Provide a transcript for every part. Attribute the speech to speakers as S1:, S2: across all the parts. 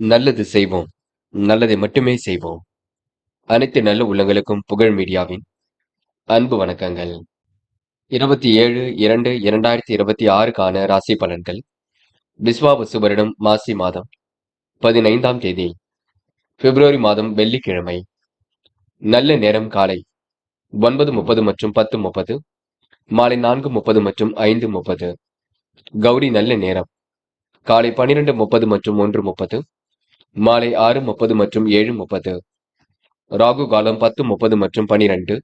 S1: நல்லது செய்வோம். நல்லதை மட்டுமே செய்வோம். அனைத்து நல்ல உள்ளங்களுக்கும் புகழ் மீடியாவின் அன்பு வணக்கங்கள். 27/2/2026க்கான ராசி பலன்கள். விஸ்வாவசு வருடம் மாசி மாதம் 15ஆம் தேதி பிப்ரவரி மாதம் வெள்ளிக்கிழமை. நல்ல நேரம் காலை 9:30 மற்றும் 10:30, மாலை 4:30 மற்றும் 5:30. கௌரி நல்ல நேரம் காலை 12:30 மற்றும் 1:30, மாலை 6:30 மற்றும் 7:30. ராகு காலம் 10:30 மற்றும் 12,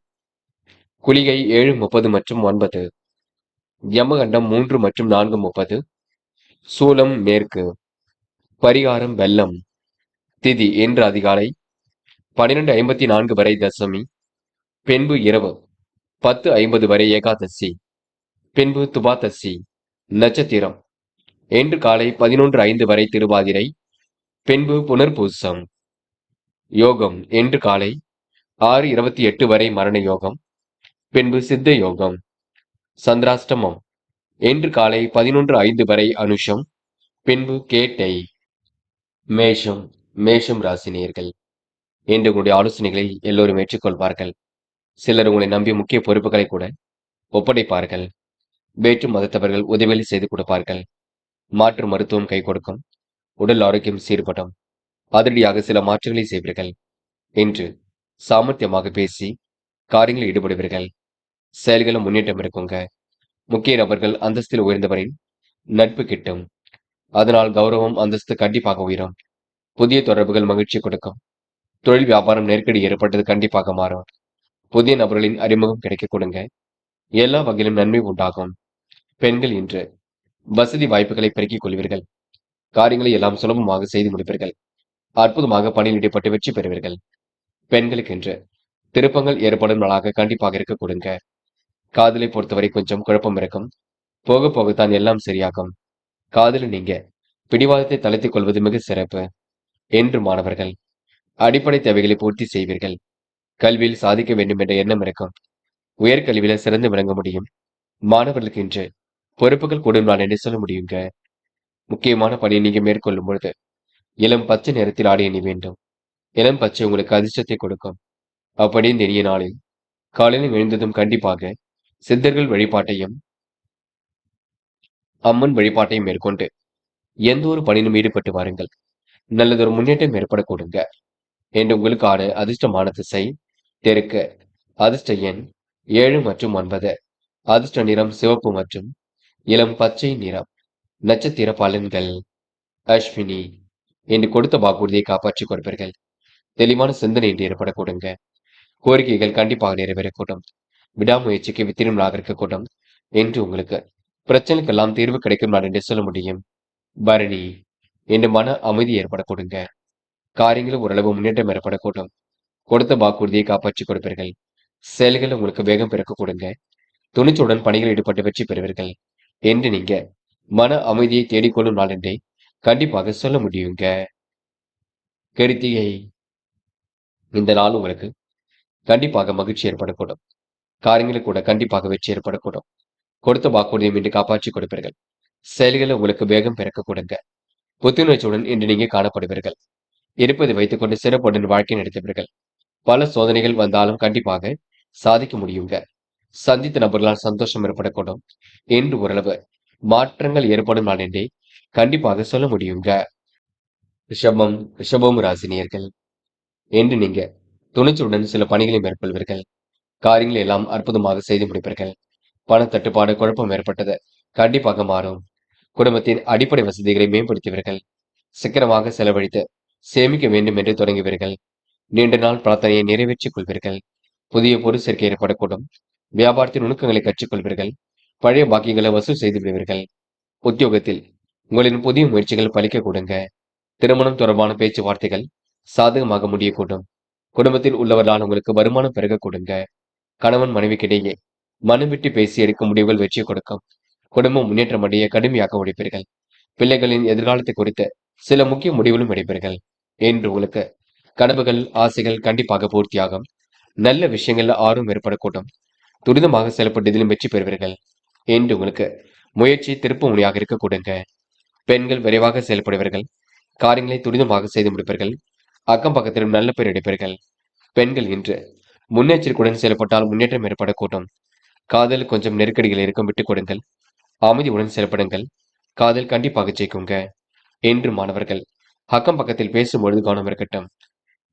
S1: குளிகை 7:30 மற்றும் 9, யமகண்டம் 3 மற்றும் 4:30, சூலம் மேற்கு. பரிகாரம் வெள்ளம். திதி இன்று அதிகாலை 12:54 வரை தசமி, பின்பு இரவு 10:50 வரை ஏகாதசி, பின்பு துபாதசி. நட்சத்திரம் இன்று காலை 11:05 வரை திருவாதிரை, பின்பு புனர்பூசம். யோகம் இன்று காலை 6:28 வரை மரண யோகம், பின்பு சித்த யோகம். சந்திராஷ்டமம் இன்று காலை 11:05 வரை அனுஷம், பின்பு கேட்டை. மேஷம் ராசி நேயர்கள். இன்று உங்களுடைய ஆலோசனைகளை எல்லோரும் ஏற்றுக்கொள்வார்கள். சிலர் உங்களை நம்பி முக்கிய பொறுப்புகளை கூட ஒப்படைப்பார்கள். வேற்று மதத்தவர்கள் உதவிகளை செய்து கொடுப்பார்கள். மாற்று மருத்துவம் கை கொடுக்கும். உடல் ஆரோக்கியம் சீர்படும். அதிரடியாக சில மாற்றங்களை செய்வீர்கள். இன்று சாமர்த்தியமாக பேசி காரியங்களில் ஈடுபடுவீர்கள். செயல்களும் முன்னேற்றம் இருக்குங்க. முக்கிய நபர்கள் அந்தஸ்தில் உயர்ந்தவரின் நட்பு கிட்டும். அதனால் கௌரவம் அந்தஸ்து கண்டிப்பாக உயரும். புதிய தொடர்புகள் மகிழ்ச்சி கொடுக்கும். தொழில் வியாபாரம் நெருக்கடி ஏற்பட்டது கண்டிப்பாக மாறும். புதிய நபர்களின் அறிமுகம் கிடைக்க கொடுங்க. எல்லா வகையிலும் நன்மை உண்டாகும். பெண்கள் இன்று வசதி வாய்ப்புகளை பெருக்கிக் கொள்வீர்கள். காரியங்களை எல்லாம் சுலபமாக செய்து முடிப்பீர்கள். அற்புதமாக பணியில் ஈடுபட்டு வெற்றி பெறுவீர்கள். பெண்களுக்கு இன்று திருப்பங்கள் ஏற்படும் நாளாக கண்டிப்பாக இருக்க கொடுங்க. காதலை பொறுத்தவரை கொஞ்சம் குழப்பம் இருக்கும். போக போகத்தான் எல்லாம் சரியாகும். காதலில் நீங்க பிடிவாதத்தை தளர்த்திக் கொள்வது மிக சிறப்பு. என்று மாணவர்கள் அடிப்படை தேவைகளை பூர்த்தி செய்வீர்கள். கல்வியில் சாதிக்க வேண்டும் என்ற எண்ணம் இருக்கும். உயர்கல்வியில சிறந்து விளங்க முடியும். மாணவர்களுக்கு இன்று பொறுப்புகள் கூடும் நாள் என்று சொல்ல முடியுங்க. முக்கியமான பணியை நீங்க மேற்கொள்ளும் பொழுது இளம் பச்சை நிறத்தில் ஆடை அணி வேண்டும். இளம் பச்சை உங்களுக்கு அதிர்ஷ்டத்தை கொடுக்கும். அப்படி இந்த இனிய நாளில் காலையில் எழுந்ததும் கண்டிப்பாக சித்தர்கள் வழிபாட்டையும் அம்மன் வழிபாட்டையும் மேற்கொண்டு எந்த ஒரு பணியிலும் ஈடுபட்டு வாருங்கள். நல்லதொரு முன்னேற்றம் ஏற்பட கொடுங்க. என்று உங்களுக்கான அதிர்ஷ்டமான திசை தெற்கு. அதிர்ஷ்ட எண் 7 மற்றும் 9. அதிர்ஷ்ட நிறம் சிவப்பு மற்றும் இளம் பச்சை நிறம். நட்சத்திர பலன்கள். அஸ்வினி என்று கொடுத்த வாக்குறுதியை காப்பாற்றிக் கொடுப்பீர்கள். தெளிவான சிந்தனை என்று ஏற்பட கொடுங்க. கோரிக்கைகள் கண்டிப்பாக நிறைவேறக்கூடும். விடாமுயற்சிக்கு வித்திரும் இருக்கக்கூடும். என்று உங்களுக்கு பிரச்சனைக்கெல்லாம் தீர்வு கிடைக்கும் நாள் என்று சொல்ல முடியும். பரணி என்று மன அமைதி ஏற்பட கொடுங்க. காரியங்களும் ஓரளவு முன்னேற்றம் ஏற்படக்கூடும். கொடுத்த வாக்குறுதியை காப்பாற்றிக் கொடுப்பீர்கள். செயல்கள் உங்களுக்கு வேகம் பிறக்க கொடுங்க. துணிச்சலுடன் பணிகள் ஈடுபட்டு வெற்றி பெறுவீர்கள். என்று நீங்க மன அமைதியை தேடிக்கொள்ளும் நாள் என்றே கண்டிப்பாக சொல்ல முடியுங்க. கிருத்திகை இந்த நாள் உங்களுக்கு கண்டிப்பாக மகிழ்ச்சி ஏற்படக்கூடும். காரியங்களுக்கு கூட கண்டிப்பாக வெற்றி ஏற்படக்கூடும். கொடுத்த வாக்குறுதியை மீண்டும் காப்பாற்றி கொடுப்பீர்கள். செயல்களை உங்களுக்கு வேகம் பிறக்க கொடுங்க. புத்துணர்ச்சியுடன் இன்று நீங்க காணப்படுவீர்கள். இருப்பதை வைத்துக் கொண்டு சிறப்புடன் வாழ்க்கை நடத்துவீர்கள். பல சோதனைகள் வந்தாலும் கண்டிப்பாக சாதிக்க முடியுங்க. சந்தித்த நபர்களால் சந்தோஷம் ஏற்படக்கூடும். என்று ஓரளவு மாற்றங்கள் ஏற்படும் நாள் என்றே கண்டிப்பாக சொல்ல முடியுங்க. ரிஷபம் ராசினியர்கள். என்று நீங்க துணிச்சலுடன் சில பணிகளை மேற்கொள்வீர்கள். காரியங்களை எல்லாம் அற்புதமாக செய்து முடிப்பீர்கள். பண தட்டுப்பாடு குழப்பம் ஏற்பட்டது கண்டிப்பாக மாறும். குடும்பத்தின் அடிப்படை வசதிகளை மேம்படுத்துவீர்கள். சிக்கனமாக செலவழித்து சேமிக்க வேண்டும் என்று தொடங்குவீர்கள். நீண்ட நாள் பிரார்த்தனையை நிறைவேற்றிக் கொள்வீர்கள். புதிய பொருள் சேர்க்கை ஏற்படக்கூடும். வியாபாரத்தின் நுணுக்கங்களை கற்றுக்கொள்வீர்கள். பழைய பாக்கியங்களை வசூல் செய்து விடுவீர்கள். உத்தியோகத்தில் உங்களின் புதிய முயற்சிகள் பலிக்க கொடுங்க. திருமணம் தொடர்பான பேச்சுவார்த்தைகள் சாதகமாக முடியக்கூடும். குடும்பத்தில் உள்ளவர்களால் உங்களுக்கு வருமானம் பெருக கொடுங்க. கணவன் மனைவிக்கிடையே மனம் விட்டு பேசி எடுக்கும் முடிவுகள் வெற்றி கொடுக்கும். குடும்பம் முன்னேற்றம் அடைய கடுமையாக உழைப்பீர்கள். பிள்ளைகளின் எதிர்காலத்தை குறித்து சில முக்கிய முடிவுகளும் எடுப்பீர்கள். என்று உங்களுக்கு கனவுகள் ஆசைகள் கண்டிப்பாக பூர்த்தியாகும். நல்ல விஷயங்கள்ல ஆர்வம் ஏற்படக்கூடும். துரிதமாக செயல்பட்டதிலும் வெற்றி பெறுவீர்கள். என்று உங்களுக்கு முயற்சி திருப்பு முனையாக இருக்க கொடுங்க. பெண்கள் விரைவாக செயல்படுவீர்கள். காரியங்களை துரிதமாக செய்து முடிப்பீர்கள். அக்கம் பக்கத்திலும் நல்ல பேர் எடுப்பீர்கள். பெண்கள் இன்று முன்னெச்சரிக்கையுடன் செயல்பட்டால் முன்னேற்றம் ஏற்படக்கூடும். காதல் கொஞ்சம் நெருக்கடிகள் இருக்கும், விட்டுக் கொடுங்கள். அமைதியுடன் செயல்படுங்கள். காதல் கண்டிப்பாக ஜெயிக்குங்க. என்று மாணவர்கள் அக்கம் பக்கத்தில் பேசும்பொழுது கவனம் இருக்கட்டும்.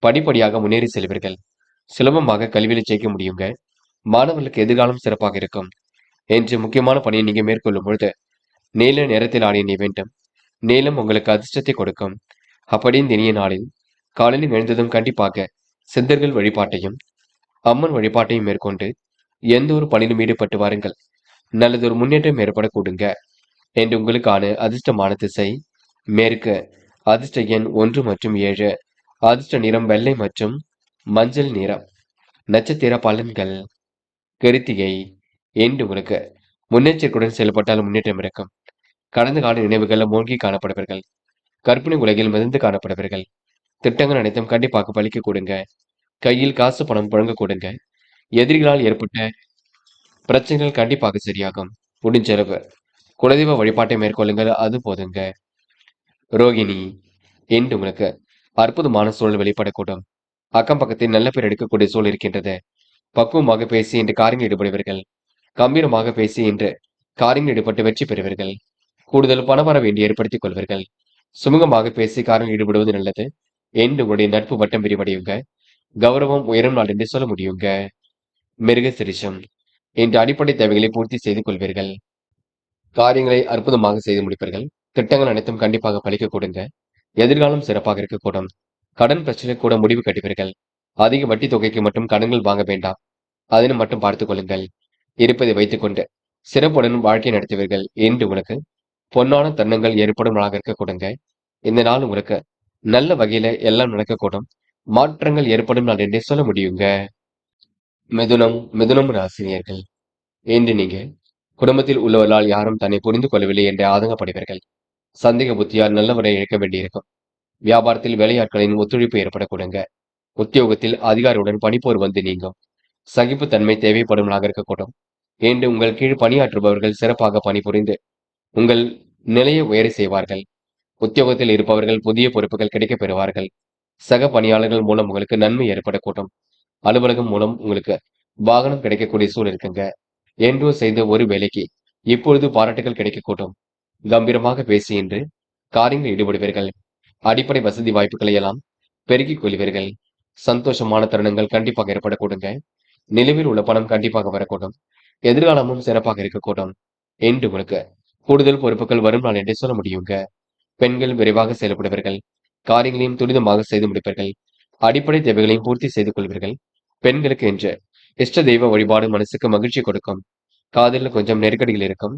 S1: படிப்படியாக முன்னேறி செல்வீர்கள். சுலபமாக கல்வியில் ஜெயிக்க முடியுங்க. மாணவர்களுக்கு எதிர்காலம் சிறப்பாக இருக்கும். என்று முக்கியமான பணியை நீங்க மேற்கொள்ளும் பொழுது நீல நிறத்தில் ஆடிய நீ வேண்டும். நீளம் உங்களுக்கு அதிர்ஷ்டத்தை கொடுக்கும். அப்படி இந்த இனிய நாளில் காலையில் எழுந்ததும் கண்டிப்பாக சித்தர்கள் வழிபாட்டையும் அம்மன் வழிபாட்டையும் மேற்கொண்டு எந்த ஒரு பணியிலும் ஈடுபட்டு வாருங்கள். நல்லதொரு முன்னேற்றம் ஏற்படக்கூடுங்க. என்று உங்களுக்கான அதிர்ஷ்டமான திசை மேற்கு. அதிர்ஷ்ட எண் 1 மற்றும் 7. அதிர்ஷ்ட நிறம் வெள்ளை மற்றும் மஞ்சள் நிறம். நட்சத்திர பலன்கள். கிருத்திகை. என்று உங்களுக்கு முன்னெச்சரிக்கையுடன் செயல்பட்டால் முன்னேற்றம் இருக்கும். கடந்த கால நினைவுகள் மூழ்கி காணப்படுவீர்கள். கற்பனை உலகில் மிதந்து காணப்படுவீர்கள். திட்டங்கள் அனைத்தும் கண்டிப்பாக பலிக்க கொடுங்க. கையில் காசு பணம் புழங்க கொடுங்க. எதிரிகளால் ஏற்பட்ட பிரச்சனைகள் கண்டிப்பாக சரியாகும். முடிஞ்ச அளவு குலதெய்வ வழிபாட்டை மேற்கொள்ளுங்கள், அது போதுங்க. ரோகிணி. என்று உங்களுக்கு அற்புதமான சூழல் வெளிப்படக்கூடும். அக்கம் பக்கத்தில் நல்ல பேர் எடுக்கக்கூடிய சூழல் இருக்கின்றது. பக்குவமாக பேசி இன்று காரியங்கள் ஈடுபடுவீர்கள். கம்பீரமாக பேசி இன்று காரியங்கள் ஈடுபட்டு வெற்றி பெறுவீர்கள். கூடுதல் பணவரவு வேண்டி ஏற்படுத்திக் கொள்வீர்கள். சுமூகமாக பேசி காரியங்கள் ஈடுபடுவது நல்லது. என்று உங்களுடைய நட்பு வட்டம் விரிவடையுங்க. கௌரவம் உயரும் நாள் என்று சொல்ல முடியுங்க. மிருக சிரிஷம். இன்று அடிப்படை தேவைகளை பூர்த்தி செய்து கொள்வீர்கள். காரியங்களை அற்புதமாக செய்து முடிப்பீர்கள். திட்டங்கள் அனைத்தும் கண்டிப்பாக பலிக்க கொடுங்க. எதிர்காலம் சிறப்பாக இருக்கக்கூடும். கடன் பிரச்சனை கூட முடிவு கட்டுவீர்கள். அதிக வட்டி தொகைக்கு மட்டும் கடன்கள் வாங்க வேண்டாம். அதனை மட்டும் பார்த்துக் கொள்ளுங்கள். இருப்பதை வைத்துக் கொண்டு சிறப்புடன் வாழ்க்கை நடத்துவீர்கள். என்று உங்களுக்கு பொன்னான தருணங்கள் ஏற்படும் நாளாக இருக்க கொடுங்க. இந்த நாள் உங்களுக்கு நல்ல வகையில எல்லாம் நடக்கக்கூடும். மாற்றங்கள் ஏற்படும் நாள் என்றே சொல்ல முடியுங்க. மிதுனம் ராசினியர்கள். என்று நீங்க குடும்பத்தில் உள்ளவர்களால் யாரும் தன்னை புரிந்து கொள்ளவில்லை என்று ஆதங்கப்படுவீர்கள். சந்தேக புத்தியால் நல்லவரை இழக்க வேண்டியிருக்கும். வியாபாரத்தில் வேலையாட்களின் ஒத்துழைப்பு ஏற்படக்கூடுங்க. உத்தியோகத்தில் அதிகாரியுடன் பணிப்போர் வந்து நீங்கும். சகிப்புத்தன்மை தேவைப்படும் நாளாக இருக்கக்கூடும். என்று உங்கள் கீழ் பணியாற்றுபவர்கள் சிறப்பாக பணிபுரிந்து உங்கள் நிலையை உயர செய்வார்கள். உத்தியோகத்தில் இருப்பவர்கள் புதிய பொறுப்புகள் கிடைக்கப் பெறுவார்கள். சக பணியாளர்கள் மூலம் உங்களுக்கு நன்மை ஏற்படக்கூடும். அலுவலகம் மூலம் உங்களுக்கு வாகனம் கிடைக்கக்கூடிய சூழல் இருக்குங்க. என்றோ செய்த ஒரு வேலைக்கு இப்பொழுது பாராட்டுகள் கிடைக்கக்கூடும். கம்பீரமாக பேசி இன்று காரியங்களில் ஈடுபடுவீர்கள். அடிப்படை வசதி வாய்ப்புகளை எல்லாம் பெருக்கிக் கொள்வீர்கள். சந்தோஷமான தருணங்கள் கண்டிப்பாக ஏற்படக்கூடுங்க. நிலுவில் உள்ள பணம் கண்டிப்பாக வரக்கூடும். எதிர்காலமும் சிறப்பாக இருக்கக்கூடும். என்று உங்களுக்கு கூடுதல் பொறுப்புகள் வரும் நாள் என்றே சொல்ல முடியுங்க. பெண்கள் விரைவாக செயல்படுவீர்கள். காரியங்களையும் துரிதமாக செய்து முடிப்பீர்கள். அடிப்படை தேவைகளையும் பூர்த்தி செய்து கொள்வீர்கள். பெண்களுக்கு என்று இஷ்ட தெய்வ வழிபாடு மனசுக்கு மகிழ்ச்சி கொடுக்கும். காதலில் கொஞ்சம் நெருக்கடிகள் இருக்கும்.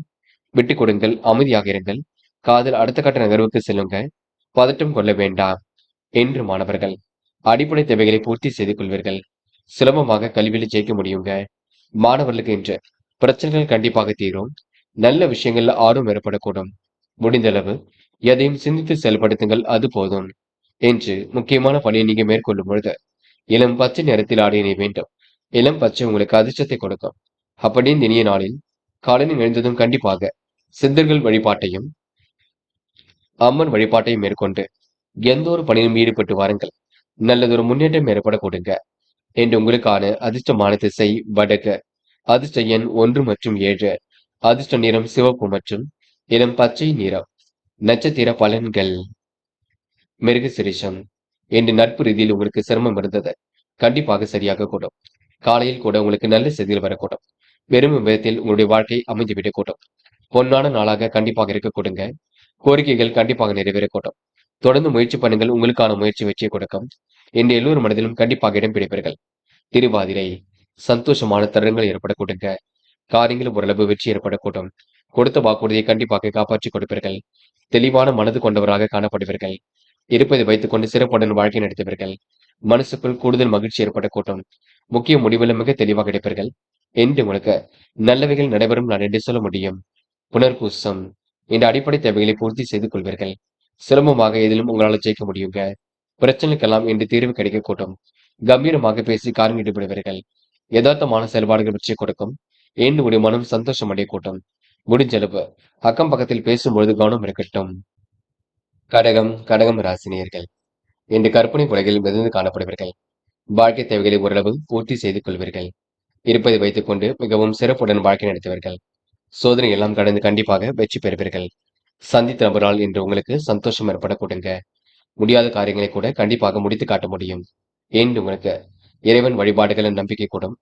S1: விட்டுக் கொடுங்கள், அமைதியாக இருங்கள். காதல் அடுத்த கட்ட நகர்வுக்கு செல்லுங்க. பதட்டம் கொள்ள வேண்டாம். என்று மாணவர்கள் அடிப்படை தேவைகளை பூர்த்தி செய்து கொள்வீர்கள். சுலபமாக கல்வியில் ஜெயிக்க முடியுங்க. மாணவர்களுக்கு இன்று பிரச்சனைகள் கண்டிப்பாக தீரும். நல்ல விஷயங்கள்ல ஆர்வம் ஏற்படக்கூடும். முடிந்த அளவு எதையும் சிந்தித்து செயல்படுத்துங்கள், அது போதும். என்று முக்கியமான பணியை நீங்க மேற்கொள்ளும் பொழுது இளம் பச்சை நிறத்தில் ஆடிய நீ வேண்டும். இளம் பச்சை உங்களுக்கு அதிர்ஷ்டத்தை கொடுக்கும். அப்படி இந்த இனிய நாளில் காலையில் எழுந்ததும் கண்டிப்பாக சித்தர்கள் வழிபாட்டையும் அம்மன் வழிபாட்டையும் மேற்கொண்டு எந்த ஒரு பணியிலும் ஈடுபட்டு வாருங்கள். நல்லதொரு முன்னேற்றம் ஏற்பட கொடுங்க. என்று உங்களுக்கான அதிர்ஷ்டமான திசை வடக்கு. அதிர்ஷ்ட எண் 1 மற்றும் 7. அதிர்ஷ்ட நிறம் சிவப்பு மற்றும் இளம் பச்சை நிறம். நட்சத்திர பலன்கள். மிருக சிரிஷம். என்று நட்பு ரீதியில் உங்களுக்கு சிரமம் இருந்தது கண்டிப்பாக சரியாக கூடும். காலையில் கூட உங்களுக்கு நல்ல செய்திகள் வரக்கூடும். வெறும் விதத்தில் உங்களுடைய வாழ்க்கை அமைந்துவிடக் கூடும். பொன்னான நாளாக கண்டிப்பாக இருக்க கொடுங்க. கோரிக்கைகள் கண்டிப்பாக நிறைவேறக்கூடும். தொடர்ந்து முயற்சி பண்ணுங்கள், உங்களுக்கான முயற்சி வெற்றியை கொடுக்கும். என்று எல்லோரும் மனதிலும் கண்டிப்பாக இடம் பிடிப்பீர்கள். திருவாதிரை. சந்தோஷமான தருணங்கள் ஏற்பட கொடுங்க. காரியங்கள் ஓரளவு வெற்றி ஏற்படக்கூடும். கொடுத்த வாக்குறுதியை கண்டிப்பாக காப்பாற்றிக் கொடுப்பீர்கள். தெளிவான மனது கொண்டவராக காணப்படுவீர்கள். இருப்பதை வைத்துக் கொண்டு சிறப்புடன் வாழ்க்கை நடத்துவீர்கள். மனசுக்குள் கூடுதல் மகிழ்ச்சி ஏற்படக்கூடும். முக்கிய முடிவுல மிக தெளிவாக எடுப்பீர்கள். என்று உங்களுக்கு நல்லவைகள் நடைபெறும் நான் என்று சொல்ல முடியும். புனர்பூசம். இந்த அடிப்படை தேவைகளை பூர்த்தி செய்து கொள்வீர்கள். சுலபமாக எதிலும் உங்களால் ஜெயிக்க முடியுங்க. பிரச்சனைக்கெல்லாம் இன்று தீர்வு கிடைக்கக்கூடும். கம்பீரமாக பேசி காரியம் ஈடுபடுவீர்கள். யதார்த்தமான செயல்பாடுகள் வெற்றி கொடுக்கும். என்று உடைய மனம் சந்தோஷம் அடைய கூட்டும். முடிஞ்சளவு அக்கம் பக்கத்தில் பேசும்பொழுது கவனம் இருக்கட்டும். கடகம் கடகம் ராசினியர்கள் இன்று கற்பனை உலகில் மிதந்து காணப்படுவீர்கள். வாழ்க்கை தேவைகளை ஓரளவு பூர்த்தி செய்து கொள்வீர்கள். இருப்பதை வைத்துக் கொண்டு மிகவும் சிறப்புடன் வாழ்க்கை நடத்துவீர்கள். சோதனை எல்லாம் கடந்து கண்டிப்பாக வெற்றி பெறுவீர்கள். சந்தித்த நபரால் இன்று உங்களுக்கு சந்தோஷம் ஏற்பட கொடுங்க. முடியாத காரியங்களை கூட கண்டிப்பாக முடித்து காட்ட முடியும். என்று உங்களுக்கு இறைவன் வழிபாடுகளின் நம்பிக்கை கூடும்.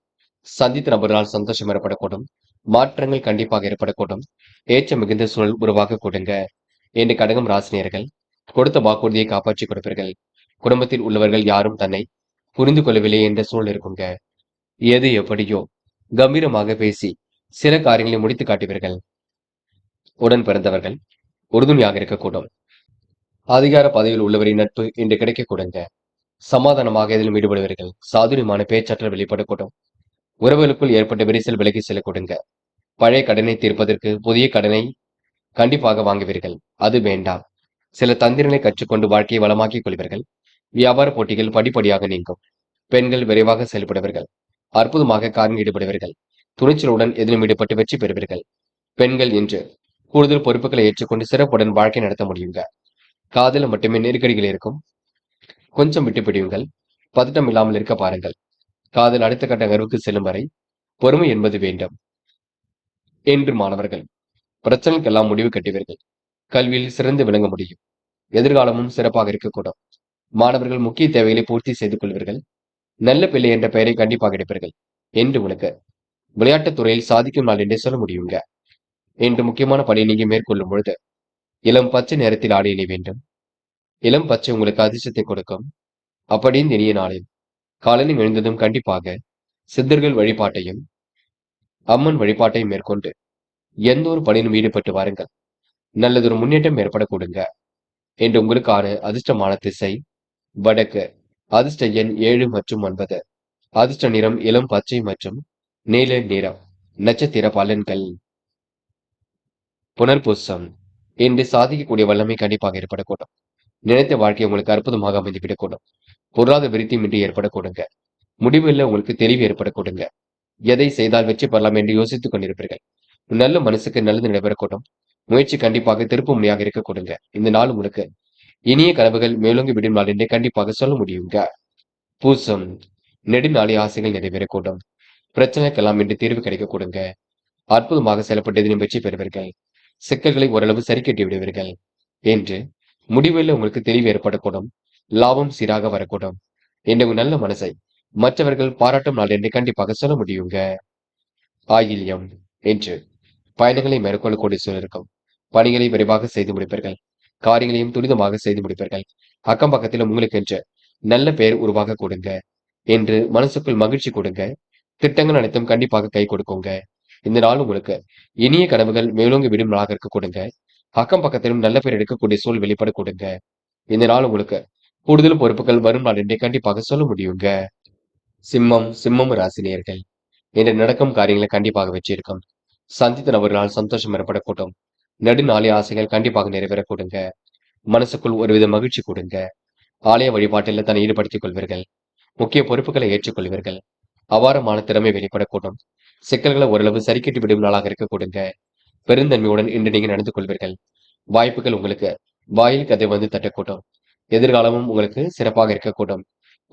S1: சந்தித்த நபரால் சந்தோஷம் ஏற்படக்கூடும். மாற்றங்கள் கண்டிப்பாக ஏற்படக்கூடும். ஏற்ற மிகுந்த சூழல் உருவாக கொடுங்க. என்று கடகம் ராசினியர்கள் கொடுத்த வாக்குறுதியை காப்பாற்றி கொடுப்பீர்கள். குடும்பத்தில் உள்ளவர்கள் யாரும் தன்னை புரிந்து கொள்ளவில்லை என்ற சூழல் இருக்குங்க. எது எப்படியோ கம்பீரமாக பேசி சில காரியங்களை முடித்து காட்டுவீர்கள். உடன் பிறந்தவர்கள் உறுதுணையாக இருக்கக்கூடும். அதிகார பதவியில் உள்ளவரின் நட்பு இன்று கிடைக்க கொடுங்க. சமாதானமாக இதில் ஈடுபடுவீர்கள். சாதுரியமான பேச்சாற்றல் வெளிப்படக்கூடும். உறவுகளுக்குள் ஏற்பட்ட விரிசல் விலகி செல்ல கொடுங்க. பழைய கடனை தீர்ப்பதற்கு புதிய கடனை கண்டிப்பாக வாங்குவீர்கள். அது வேண்டாம். சில தந்திரங்களை கற்றுக்கொண்டு வாழ்க்கையை வளமாக்கிக் கொள்வீர்கள். வியாபார போட்டிகள் படிப்படியாக நீங்கும். பெண்கள் விரைவாக செயல்படுவீர்கள். அற்புதமாக காரில் ஈடுபடுவீர்கள். துணிச்சலுடன் எதிலும் ஈடுபட்டு வெற்றி பெறுவீர்கள். பெண்கள் இன்று கூடுதல் பொறுப்புகளை ஏற்றுக்கொண்டு சிறப்புடன் வாழ்க்கை நடத்த முடியுங்க. காதல மட்டுமே நெருக்கடிகள் இருக்கும். கொஞ்சம் விட்டு பிடியுங்கள். பதட்டம் இல்லாமல் இருக்க பாருங்கள். காதல் அடுத்த கட்ட நகர்வுக்கு செல்லும் வரை பொறுமை என்பது வேண்டும். என்று மாணவர்கள் பிரச்சனைக்கெல்லாம் முடிவு கட்டுவீர்கள். கல்வியில் சிறந்து விளங்க முடியும். எதிர்காலமும் சிறப்பாக இருக்கக்கூடும். மாணவர்கள் முக்கிய தேவைகளை பூர்த்தி செய்து கொள்வீர்கள். நல்ல பிள்ளை என்ற பெயரை கண்டிப்பாக எடுப்பீர்கள். என்று உங்களுக்கு விளையாட்டுத் துறையில் சாதிக்கும் நாள் என்றே சொல்ல முடியுங்க. என்று முக்கியமான பணியை நீங்க மேற்கொள்ளும் பொழுது இளம் பச்சை நிறத்தில் ஆடை அணிய வேண்டும். இளம் பச்சை உங்களுக்கு அதிர்ஷ்டத்தை கொடுக்கும். அப்படி இந்த இனிய நாளில் காலையில் எழுந்ததும் கண்டிப்பாக சித்தர்கள் வழிபாட்டையும் அம்மன் வழிபாட்டையும் மேற்கொண்டு எந்த ஒரு பணியிலும் ஈடுபட்டு வாருங்கள். நல்லதொரு முன்னேற்றம் ஏற்பட கொடுங்க. என்று உங்களுக்கான அதிர்ஷ்டமான திசை வடக்கு. அதிர்ஷ்ட எண் 7 மற்றும் 9. அதிர்ஷ்ட நிறம் இளம் பச்சை மற்றும் நீல நிறம். நட்சத்திர பலன்கள். புனர்பூசம் இன்று சாதிக்கக்கூடிய வல்லமை கண்டிப்பாக ஏற்படக்கூடும். நினைத்த வாழ்க்கை உங்களுக்கு அற்புதமாக அமைந்துவிடக்கூடும். பொருளாதார விருத்தியின்றி ஏற்படக்கூடுங்க. முடிவில் உங்களுக்கு தெளிவு ஏற்படக்கூடுங்க. எதை செய்தால் வெற்றி பெறலாம் என்று யோசித்துக் கொண்டிருப்பீர்கள். நல்ல மனசுக்கு நல்லது நடைபெறக்கூடும். முயற்சி கண்டிப்பாக திருப்பு முனையாக இருக்க கொடுங்க. இந்த நாள் உங்களுக்கு இனிய கனவுகள் மேலோங்கி விடும் நாள் என்று கண்டிப்பாக சொல்ல முடியுங்க. பூசம் நெடுநாளி ஆசைகள் நிறைவேறக்கூடும். பிரச்சனைக்கெல்லாம் இன்று தீர்வு கிடைக்க கொடுங்க. அற்புதமாக செயல்பட்டு எதிலும் வெற்றி பெறுவீர்கள். சிக்கல்களை ஓரளவு சரி கட்டி விடுவீர்கள். என்று முடிவில் உங்களுக்கு தெளிவு ஏற்படக்கூடும். லாபம் சீராக வரக்கூடும். என்ற நல்ல மனசை மற்றவர்கள் பாராட்டும் நாள் என்று கண்டிப்பாக சொல்ல முடியுங்க. ஆயில்யம் என்று பயணங்களை மேற்கொள்ளக்கூடிய சூழல் இருக்கும். பணிகளை விரைவாக செய்து முடிப்பீர்கள். காரியங்களையும் துரிதமாக செய்து முடிப்பீர்கள். அக்கம் பக்கத்திலும் உங்களுக்கு என்று நல்ல பெயர் உருவாக கொடுங்க. என்று மனசுக்குள் மகிழ்ச்சி கொடுங்க. திட்டங்கள் அனைத்தும் கண்டிப்பாக கை கொடுக்குங்க. இந்த நாள் உங்களுக்கு இனிய கனவுகள் மேலோங்கி விடும் நாளாக இருக்க கொடுங்க. அக்கம் பக்கத்திலும் நல்ல பெயர் எடுக்கக்கூடிய சூழல் வெளிப்பட கொடுங்க. இந்த நாள் உங்களுக்கு கூடுதல் பொறுப்புகள் வரும் நாள் என்றே கண்டிப்பாக சொல்ல முடியுங்க. சிம்மம் ராசினியர்கள் இன்று நடக்கும் காரியங்களை கண்டிப்பாக வெற்றியிருக்கும். சந்தித்த நபர்களால் சந்தோஷம் ஏற்படக்கூடும். நெடுநாளி ஆசைகள் கண்டிப்பாக நிறைவேற கொடுங்க. மனசுக்குள் ஒருவித மகிழ்ச்சி கொடுங்க. ஆலய வழிபாட்டில் தன்னை ஈடுபடுத்திக் கொள்வீர்கள். முக்கிய பொறுப்புகளை ஏற்றுக்கொள்வீர்கள். அபாரமான திறமை வெளிப்படக்கூடும். சிக்கல்களை ஓரளவு சரிக்கட்டி விடும் நாளாக இருக்க கொடுங்க. பெருந்தன்மையுடன் இன்று நீங்கள் நடந்து கொள்வீர்கள். வாய்ப்புகள் உங்களுக்கு வாயில் கதை வந்து தட்டக்கூடும். எதிர்காலமும் உங்களுக்கு சிறப்பாக இருக்கக்கூடும்.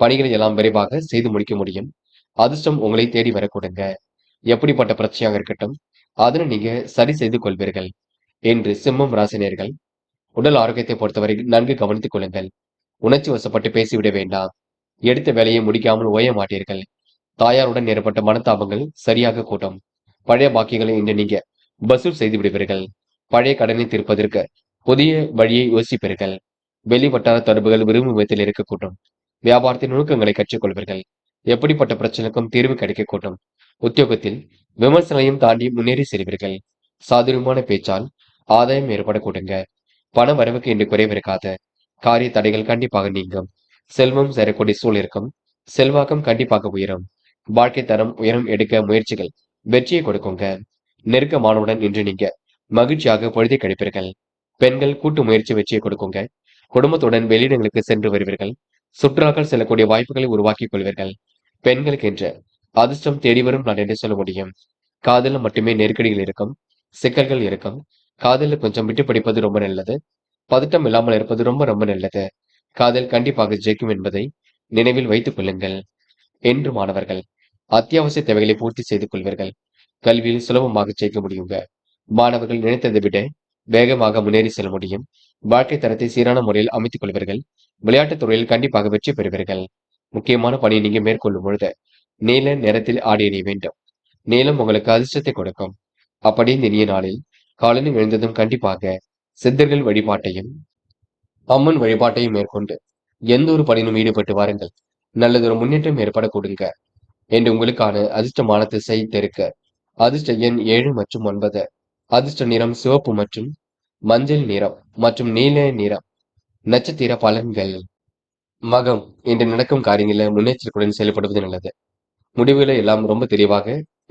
S1: பணிகளை எல்லாம் விரைவாக செய்து முடிக்க முடியும். அதிர்ஷ்டம் உங்களை தேடி வரக்கூடுங்க. எப்படிப்பட்ட பிரச்சனையாக இருக்கட்டும் அதனை நீங்க சரி செய்து கொள்வீர்கள். என்று சிம்மம் ராசினியர்கள் உடல் ஆரோக்கியத்தை பொறுத்தவரை நன்கு கவனித்துக் கொள்ளுங்கள். உணர்ச்சி வசப்பட்டு பேசிவிட வேண்டாம். எடுத்த வேலையை முடிக்காமல் ஓய மாட்டீர்கள். தாயாருடன் ஏற்பட்ட மனத்தாபங்கள் சரியாக கூட்டும். பழைய பாக்கியங்களை இன்று நீங்க வசூல் செய்து விடுவீர்கள். பழைய கடனை தீர்ப்பதற்கு புதிய வழியை யோசிப்பீர்கள். வெளிவட்டார தொடர்புகள் விரும்பும் விதத்தில் இருக்கக்கூடும். வியாபாரத்தின் நுணுக்கங்களை கற்றுக்கொள்வீர்கள். எப்படிப்பட்ட பிரச்சனைக்கும் தீர்வு கிடைக்கக்கூடும். உத்தியோகத்தில் விமர்சனையும் தாண்டி முன்னேறி செல்வீர்கள். சாதுரியமான பேச்சால் ஆதாயம் ஏற்படக்கூடுங்க. பண வரவுக்கு இன்று குறைவிருக்காத காரிய தடைகள் கண்டிப்பாக நீங்கும். செல்வம் சேரக்கூடிய சூழல் இருக்கும். செல்வாக்கம் கண்டிப்பாக உயரும். வாழ்க்கை தரம் உயரம் எடுக்க முயற்சிகள் வெற்றியை கொடுக்குங்க. நெருக்கமானவுடன் இன்று நீங்க மகிழ்ச்சியாக பொழுதை கழிப்பீர்கள். பெண்கள் கூட்டு முயற்சி வெற்றியை கொடுக்குங்க. குடும்பத்துடன் வெளியிடங்களுக்கு சென்று வருவீர்கள். சுற்றுலாக்கள் செல்லக்கூடிய வாய்ப்புகளை உருவாக்கிக் கொள்வீர்கள். பெண்களுக்கு என்று அதிர்ஷ்டம் தேடி வரும் நான் என்று சொல்ல முடியும். காதல மட்டுமே நெருக்கடிகள் இருக்கும். சிக்கல்கள் இருக்கும். காதல கொஞ்சம் விட்டு படிப்பது ரொம்ப நல்லது. பதட்டம் இல்லாமல் இருப்பது ரொம்ப ரொம்ப நல்லது. காதல் கண்டிப்பாக ஜெயிக்கும் என்பதை நினைவில் வைத்துக் கொள்ளுங்கள். என்று மாணவர்கள் அத்தியாவசிய தேவைகளை பூர்த்தி செய்து கொள்வீர்கள். கல்வியில் சுலபமாக ஜெயிக்க முடியுங்க. மாணவர்கள் நினைத்ததை விட வேகமாக முன்னேறி செல்ல முடியும். வாழ்க்கை தரத்தை சீரான முறையில் அமைத்துக் கொள்வீர்கள். விளையாட்டுத் துறையில் கண்டிப்பாக வெற்றி பெறுவீர்கள். முக்கியமான பணியை நீங்க மேற்கொள்ளும் பொழுது நீல நிறத்தில் ஆடை அணிய வேண்டும். நீலம் உங்களுக்கு அதிர்ஷ்டத்தை கொடுக்கும். அப்படி இந்த இனிய நாளில் காலையில் எழுந்ததும் கண்டிப்பாக சித்தர்கள் வழிபாட்டையும் அம்மன் வழிபாட்டையும் மேற்கொண்டு எந்த ஒரு பணியிலும் ஈடுபட்டு வாருங்கள். நல்லதொரு முன்னேற்றம் ஏற்பட கொடுங்க. என்று உங்களுக்கான அதிர்ஷ்டமான திசை தெற்கு. அதிர்ஷ்ட எண் 7 மற்றும் 9. அதிர்ஷ்ட நிறம் சிவப்பு மற்றும் மஞ்சள் நிறம் மற்றும் நீல நிறம். நட்சத்திர பலன்கள். மகம் இன்று நடக்கும் காரியங்களில் முன்னெச்சரிக்கையுடன் செயல்படுவது நல்லது. முடிவுகளை எல்லாம் ரொம்ப தெளிவாக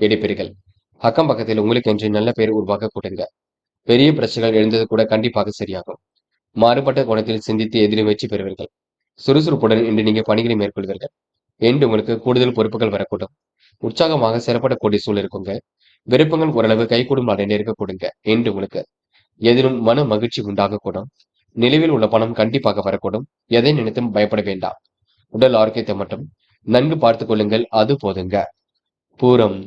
S1: எடுப்பீர்கள். அக்கம் பக்கத்தில் உங்களுக்கு என்று நல்ல பெயர் உருவாக்க கொடுங்க. பெரிய பிரச்சனைகள் எழுந்தது கூட கண்டிப்பாக சரியாகும். மாறுபட்ட கோணத்தில் சிந்தித்து எதிலும் வெற்றி பெறுவீர்கள். சுறுசுறுப்புடன் இன்று நீங்க பணிகளை மேற்கொள்வீர்கள். என்று உங்களுக்கு கூடுதல் பொறுப்புகள் வரக்கூடும். உற்சாகமாக செயல்படக்கூடிய சூழல் இருக்குங்க. விருப்பங்கள் ஓரளவு கைகூடும் நாளை நெருங்க கொடுங்க. என்று உங்களுக்கு எதிலும் மன மகிழ்ச்சி உண்டாகக்கூடும். நிலுவில் உள்ள பணம் கண்டிப்பாக வரக்கூடும். எதை நினைத்தும் பயப்பட வேண்டாம். உடல் ஆரோக்கியத்தை மட்டும் நன்கு பார்த்துக் கொள்ளுங்கள். அது போதுங்க. பூரம்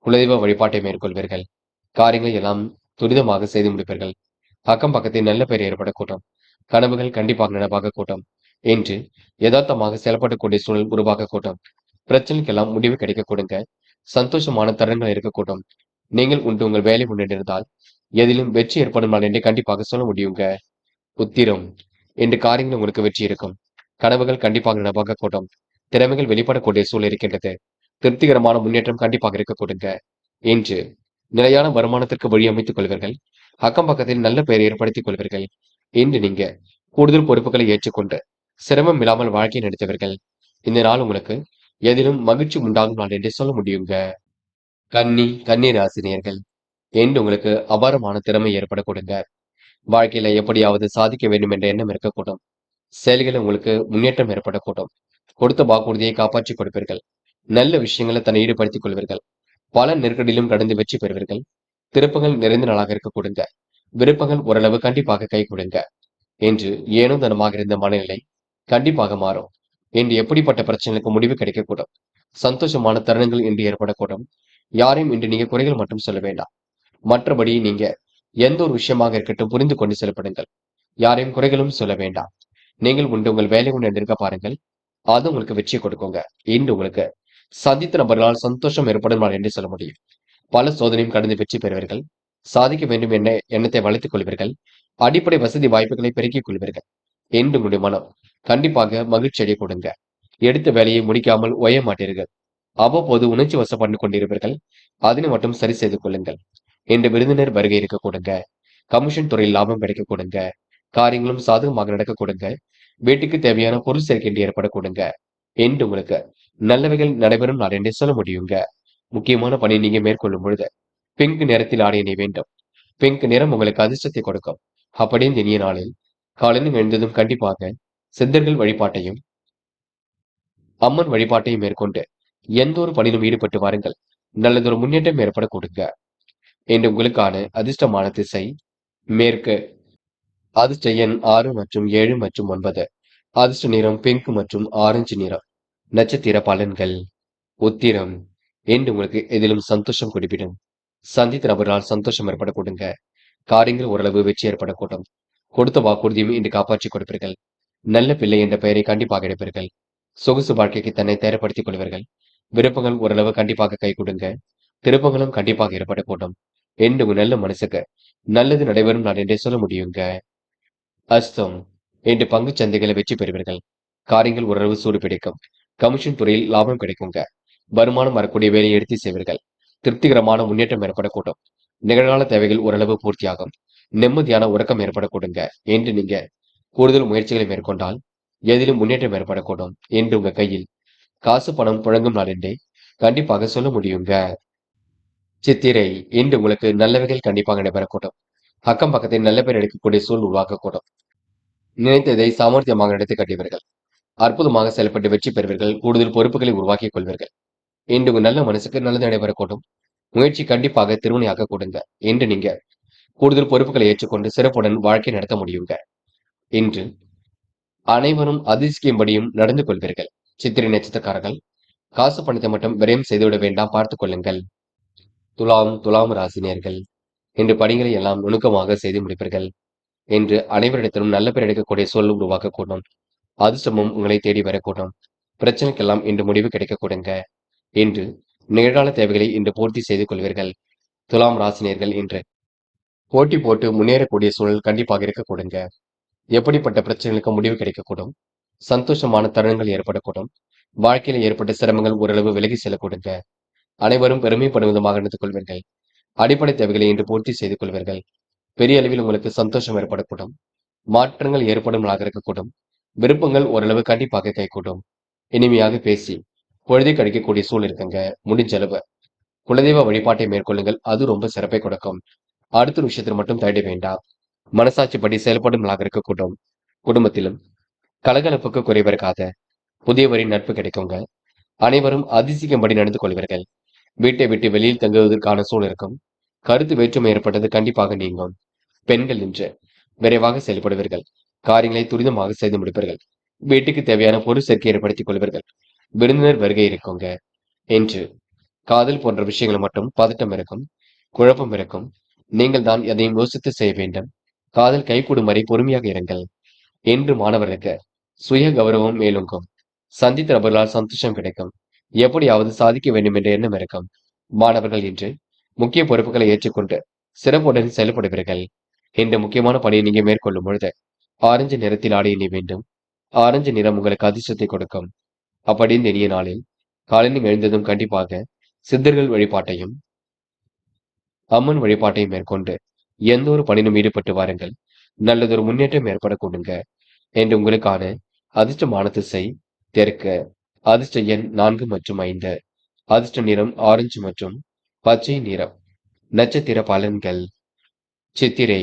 S1: குலதெய்வ வழிபாட்டை மேற்கொள்வீர்கள். காரியங்களை எல்லாம் துரிதமாக செய்து முடிப்பீர்கள். அக்கம் பக்கத்தில் நல்ல பெயர் ஏற்படக்கூடும். கனவுகள் கண்டிப்பாக நனவாக கூட்டும். என்று யதார்த்தமாக செயல்படக்கூடிய சூழல் உருவாக கூட்டும். பிரச்சனைக்கெல்லாம் முடிவு கிடைக்க கொடுங்க. சந்தோஷமான தருணங்கள் இருக்கக்கூடும். நீங்கள் உங்கள் வேலை முன்னேறினால் எதிலும் வெற்றி ஏற்படும் நாள் என்று கண்டிப்பாக சொல்ல முடியுங்க. உத்திரம் என்று காரியங்கள் உங்களுக்கு வெற்றி இருக்கும். கனவுகள் கண்டிப்பாக நனவாக கூட்டும். திறமைகள் வெளிப்படக்கூடிய சூழல் இருக்கின்றது. திருப்திகரமான முன்னேற்றம் கண்டிப்பாக இருக்க கொடுங்க. என்று நிலையான வருமானத்திற்கு வழி அமைத்துக் கொள்வீர்கள். அக்கம் பக்கத்தில் நல்ல பெயரை ஏற்படுத்திக் கொள்வீர்கள். என்று நீங்க கூடுதல் பொறுப்புகளை ஏற்றுக்கொண்டு சிரமம் இல்லாமல் வாழ்க்கை நடத்துவீர்கள். இந்த நாள் உங்களுக்கு எதிலும் மகிழ்ச்சி உண்டாகும் நாள் என்று சொல்ல முடியுங்க. கன்னி ராசினியர்கள் என்று உங்களுக்கு அபாரமான திறமை ஏற்பட கொடுங்க. வாழ்க்கையில எப்படியாவது சாதிக்க வேண்டும் என்ற எண்ணம் இருக்கக்கூடும். செயல்களில் உங்களுக்கு முன்னேற்றம் ஏற்படக்கூடும். கொடுத்த வாக்குறுதியை காப்பாற்றிக் கொடுப்பீர்கள். நல்ல விஷயங்களை தன்னை ஈடுபடுத்திக் கொள்வீர்கள். பல நெருக்கடியிலும் கடந்து வெற்றி பெறுவீர்கள். திருப்பங்கள் நிறைந்த நாளாக இருக்க கொடுங்க. விருப்பங்கள் ஓரளவு கண்டிப்பாக கை கொடுங்க. என்று ஏனோ தனமாக இருந்த மனநிலை கண்டிப்பாக மாறும். என்று எப்படிப்பட்ட பிரச்சனைகளுக்கு முடிவு கிடைக்கக்கூடும். சந்தோஷமான தருணங்கள் இன்று ஏற்படக்கூடும். யாரையும் இன்று நீங்க குறைகள் மட்டும் சொல்ல வேண்டாம். மற்றபடி நீங்க எந்த ஒரு விஷயமாக இருக்கட்டும் புரிந்து கொண்டு செயல்படுங்கள். யாரையும் குறைகளும் சொல்ல வேண்டாம். நீங்கள் உங்கள் வேலை கொண்டு இருக்க பாருங்கள். அது உங்களுக்கு வெற்றியை கொடுக்குங்க. இன்று உங்களுக்கு சந்தித்த நபர்களால் சந்தோஷம் ஏற்படும் நாள் என்று சொல்ல முடியும். பல சோதனையும் கடந்து வெற்றி பெறுவீர்கள். சாதிக்க வேண்டும் என்ற எண்ணத்தை வளர்த்துக் கொள்வீர்கள். அடிப்படை வசதி வாய்ப்புகளை பெருக்கிக் கொள்வீர்கள். என்று உங்களுடைய மனம் கண்டிப்பாக மகிழ்ச்சி அடைய கொடுங்க. எடுத்த வேலையை முடிக்காமல் ஓய மாட்டீர்கள். அவ்வப்போது உணர்ச்சி வசப்பட்டு கொண்டிருப்பீர்கள். அதனை மட்டும் சரி செய்து கொள்ளுங்கள். என்று விருந்தினர் வருகை இருக்க கொடுங்க. கமிஷன் துறையில் லாபம் கிடைக்க கொடுங்க. காரியங்களும் சாதகமாக நடக்க கொடுங்க. வீட்டுக்கு தேவையான பொருள் சேர்க்கை ஏற்பட கொடுங்க. என்று உங்களுக்கு நல்லவைகள் நடைபெறும் நாள் என்று சொல்ல முடியுங்க. முக்கியமான பணி நீங்க மேற்கொள்ளும் பொழுது பிங்க் நிறத்தில் ஆடை அணிய வேண்டும். பிங்க் நிறம் உங்களுக்கு அதிர்ஷ்டத்தை கொடுக்கும். அப்படியே இந்த இனிய நாளில் காலையில் எழுந்ததும் கண்டிப்பாக சித்தர்கள் வழிபாட்டையும் அம்மன் வழிபாட்டையும் மேற்கொண்டு எந்த ஒரு பணியிலும் ஈடுபட்டு வாருங்கள். நல்லதொரு முன்னேற்றம் ஏற்பட கொடுங்க. என்று உங்களுக்கான அதிர்ஷ்டமான திசை மேற்கு. அதிர்ஷ்ட எண் 6 மற்றும் 7 மற்றும் 9. அதிர்ஷ்ட நிறம் பிங்க் மற்றும் ஆரஞ்சு நிறம். நட்சத்திர பலன்கள். உத்திரம் என்று உங்களுக்கு எதிலும் சந்தோஷம் குறிப்பிடும். சந்தித்த நபர்களால் சந்தோஷம் ஏற்பட கொடுங்க. காரியங்கள் ஓரளவு வெற்றி ஏற்படக்கூடும். கொடுத்த வாக்குறுதியும் இன்று காப்பாற்றிக் கொடுப்பீர்கள். நல்ல பிள்ளை என்ற பெயரை கண்டிப்பாக எடுப்பீர்கள். சொகுசு வாழ்க்கைக்கு தன்னை தயார்படுத்திக் கொள்வீர்கள். விருப்பங்கள் ஓரளவு கண்டிப்பாக கை கொடுங்க. திருப்பங்களும் கண்டிப்பாக ஏற்படக்கூடும். என்று உங்க நல்ல மனசுக்கு நல்லது நடைபெறும் நான் என்றே சொல்ல முடியுங்க. அஸ்தம் என்று பங்கு சந்தைகளை வெற்றி பெறுவீர்கள். காரியங்கள் ஓரளவு சூடு பிடிக்கும். கமிஷன் துறையில் லாபம் கிடைக்குங்க. வருமானம் வரக்கூடிய வேலையை எடுத்து செய்வீர்கள். திருப்திகரமான முன்னேற்றம் ஏற்படக்கூடும். நிகழ்கால தேவைகள் ஓரளவு பூர்த்தியாகும். நிம்மதியான உறக்கம் ஏற்படக்கூடுங்க. என்று நீங்க கூடுதல் முயற்சிகளை மேற்கொண்டால் எதிலும் முன்னேற்றம் ஏற்படக்கூடும். என்று உங்க கையில் காசு பணம் புழங்கும் நாள் என்றே கண்டிப்பாக சொல்ல முடியுங்க. சித்திரை இன்று உங்களுக்கு நல்லவைகள் கண்டிப்பாக நடைபெறக்கூடும். அக்கம் பக்கத்தில் நல்ல பேர் எடுக்கக்கூடிய சூழ் உருவாக்கக்கூடும். நினைத்ததை சாமர்த்தியமாக நடத்தி கட்டுவீர்கள். அற்புதமாக செயல்பட்டு வெற்றி பெறுவீர்கள். கூடுதல் பொறுப்புகளை உருவாக்கிக் கொள்வீர்கள். இன்று உங்க நல்ல மனசுக்கு நல்லது நடைபெறக்கூடும். முயற்சி கண்டிப்பாக திருமணியாக கொடுங்க. என்று நீங்க கூடுதல் பொறுப்புகளை ஏற்றுக்கொண்டு சிறப்புடன் வாழ்க்கை நடத்த முடியுங்க. இன்று அனைவரும் அதிர்ஷ்டிக்கும்படியும் நடந்து கொள்வீர்கள். சித்திரை நட்சத்திரக்காரர்கள் காசு பணத்தை மட்டும் விரயம் செய்துவிட வேண்டாம், பார்த்துக் கொள்ளுங்கள். துலாம் ராசினியர்கள் இன்று பணிகளை எல்லாம் நுணுக்கமாக செய்து முடிப்பீர்கள். என்று அனைவரிடத்திலும் நல்ல பெயர் எடுக்கக்கூடிய சூழல் உருவாக்கக்கூடும். அதிர்ஷ்டமும் உங்களை தேடி வரக்கூடும். பிரச்சனைக்கெல்லாம் இன்று முடிவு கிடைக்க கொடுங்க. இன்று நிகழ்கால தேவைகளை இன்று பூர்த்தி செய்து கொள்வீர்கள். துலாம் ராசினியர்கள் இன்று போட்டி போட்டு முன்னேறக்கூடிய சூழல் கண்டிப்பாக இருக்க கொடுங்க. எப்படிப்பட்ட பிரச்சனைகளுக்கு முடிவு கிடைக்கக்கூடும். சந்தோஷமான தருணங்கள் ஏற்படக்கூடும். வாழ்க்கையில் ஏற்பட்ட சிரமங்கள் ஓரளவு விலகி செல்ல கொடுங்க. அனைவரும் பெருமைப்படும் விதமாக நடந்து கொள்வீர்கள். அடிப்படை தேவைகளை இன்று பூர்த்தி செய்து கொள்வீர்கள். பெரிய அளவில் உங்களுக்கு சந்தோஷம் ஏற்படக்கூடும். மாற்றங்கள் ஏற்படும் நாளாக இருக்கக்கூடும். விருப்பங்கள் ஓரளவு கண்டிப்பாக கைகூடும். இனிமையாக பேசி பொழுதை கழிக்கக்கூடிய சூழல் இருக்குங்க. முடிஞ்ச அளவு குலதெய்வ வழிபாட்டை மேற்கொள்ளுங்கள். அது ரொம்ப சிறப்பை கொடுக்கும். அடுத்த விஷயத்தில் மட்டும் தலையிட வேண்டாம். மனசாட்சிப்படி செயல்படும் நாளாக இருக்கக்கூடும். குடும்பத்திலும் கலகலப்புக்கு குறைவிருக்காத புதியவரின் நட்பு கிடைக்குங்க. அனைவரும் அதிசயிக்கும்படி நடந்து கொள்வீர்கள். வீட்டை விட்டு வெளியில் தங்குவதற்கான சூழல் இருக்கும். கருத்து வேற்றுமை ஏற்பட்டது கண்டிப்பாக நீங்கும். பெண்கள் இன்று விரைவாக செயல்படுவீர்கள். காரியங்களை துரிதமாக செய்து முடிப்பீர்கள். வீட்டுக்கு தேவையான பொருள் சேர்க்கை ஏற்படுத்திக் கொள்வீர்கள். விருந்தினர் வருகை இருக்குங்க. என்று காதல் போன்ற விஷயங்கள் மட்டும் பதட்டம் இருக்கும். குழப்பம் இருக்கும். நீங்கள் தான் எதையும் யோசித்து செய்ய வேண்டும். காதல் கைகூடும் வரை பொறுமையாக இருங்கள். என்று மாணவர்களுக்கு சுய கௌரவம் மேலோங்கும். சந்தித்த நபர்களால் சந்தோஷம் கிடைக்கும். எப்படியாவது சாதிக்க வேண்டும் என்ற எண்ணம் இருக்கும். மாணவர்கள் இன்று முக்கிய பொறுப்புகளை ஏற்றுக்கொண்டு சிறப்புடன் செயல்படுவீர்கள். இந்த முக்கியமான பணியை நீங்க மேற்கொள்ளும் பொழுது ஆரஞ்சு நிறத்தில் ஆடை அணிய வேண்டும். ஆரஞ்சு நிறம் உங்களுக்கு அதிர்ஷ்டத்தை கொடுக்கும். அப்படி இந்த இனிய நாளில் காலையில் எழுந்ததும் கண்டிப்பாக சித்தர்கள் வழிபாட்டையும் அம்மன் வழிபாட்டையும் மேற்கொண்டு எந்த ஒரு பணியிலும் ஈடுபட்டு வாருங்கள். நல்லதொரு முன்னேற்றம் ஏற்பட கொடுங்க. என்று உங்களுக்கான அதிர்ஷ்டமான திசை தெற்கு. அதிர்ஷ்ட எண் 4 மற்றும் 5. அதிர்ஷ்ட நிறம் ஆரஞ்சு மற்றும் பச்சை நிறம். நட்சத்திர பலன்கள். சித்திரை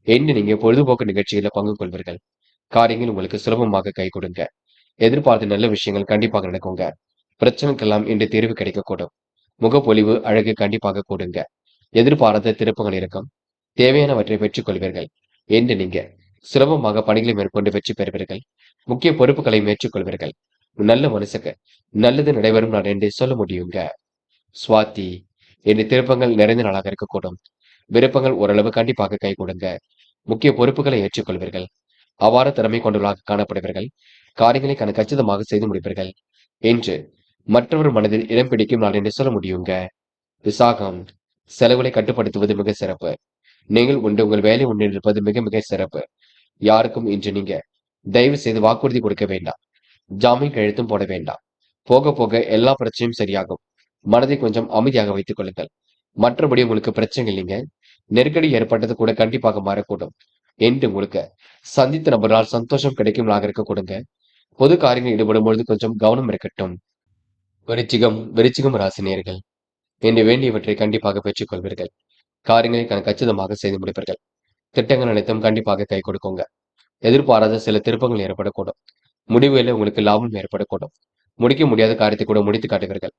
S1: என்று நீங்க பொழுதுபோக்கு நிகழ்ச்சியில பங்கு கொள்வீர்கள். காரியங்கள் உங்களுக்கு சுலபமாக கை கொடுங்க. எதிர்பார்த்த நல்ல விஷயங்கள் கண்டிப்பாக நடக்குங்க. பிரச்சனைக்கெல்லாம் இன்று தீர்வு கிடைக்கக்கூடும். முகப்பொலிவு அழகு கண்டிப்பாக கூடுங்க. எதிர்பாராத திருப்பங்கள் இருக்கும். தேவையானவற்றை பெற்றுக் கொள்வீர்கள். என்று நீங்க சுலபமாக பணிகளை மேற்கொண்டு வெற்றி பெறுவீர்கள். முக்கிய பொறுப்புகளை மேற்கொள்வீர்கள். நல்ல மனசுக்கு நல்லது நடைபெறும் நாள் என்று சொல்ல முடியுங்க. சுவாதி என்று திருப்பங்கள் நிறைந்த நாளாக இருக்கக்கூடும். விருப்பங்கள் ஓரளவு கண்டிப்பாக கை கொடுங்க. முக்கிய பொறுப்புகளை ஏற்றுக்கொள்வீர்கள். அவ்வாறு திறமை கொண்டவர்களாக காணப்படுவீர்கள். காரியங்களை கச்சிதமாக செய்து முடிப்பீர்கள். என்று மற்றவர் மனதில் இடம் பிடிக்கும் நாள் என்று சொல்ல முடியுங்க. விசாகம் செலவுகளை கட்டுப்படுத்துவது மிக சிறப்பு. நீங்கள் உங்கள் வேலை ஒன்றில் இருப்பது மிக மிக சிறப்பு. யாருக்கும் இன்று நீங்க தயவு செய்து வாக்குறுதி கொடுக்க வேண்டாம். ஜாமீன் கையெழுத்தும் போட வேண்டாம். போக போக எல்லா பிரச்சனையும் சரியாகும். மனதை கொஞ்சம் அமைதியாக வைத்துக் கொள்ளுங்கள். மற்றபடி உங்களுக்கு பிரச்சனை இல்லைங்க. நெருக்கடி ஏற்பட்டது கூட கண்டிப்பாக மாறக்கூடும். என்று உங்களுக்கு சந்தித்த நபரால் சந்தோஷம் கிடைக்கும் நாளாக இருக்க கொடுங்க. பொது காரியங்கள் ஈடுபடும் பொழுது கொஞ்சம் கவனம் இருக்கட்டும். விருச்சிகம் ராசினியர்கள் என்று வேண்டியவற்றை கண்டிப்பாக பெற்றுக் கொள்வீர்கள். காரியங்களை கச்சிதமாக செய்து முடிப்பீர்கள். திட்டங்கள் அனைத்தும் கண்டிப்பாக கை கொடுக்குங்க. எதிர்பாராத சில திருப்பங்கள் ஏற்படக்கூடும். முடிவுகளில் உங்களுக்கு லாபம் ஏற்படக்கூடும். முடிக்க முடியாத காரியத்தை கூட முடித்து காட்டுவீர்கள்.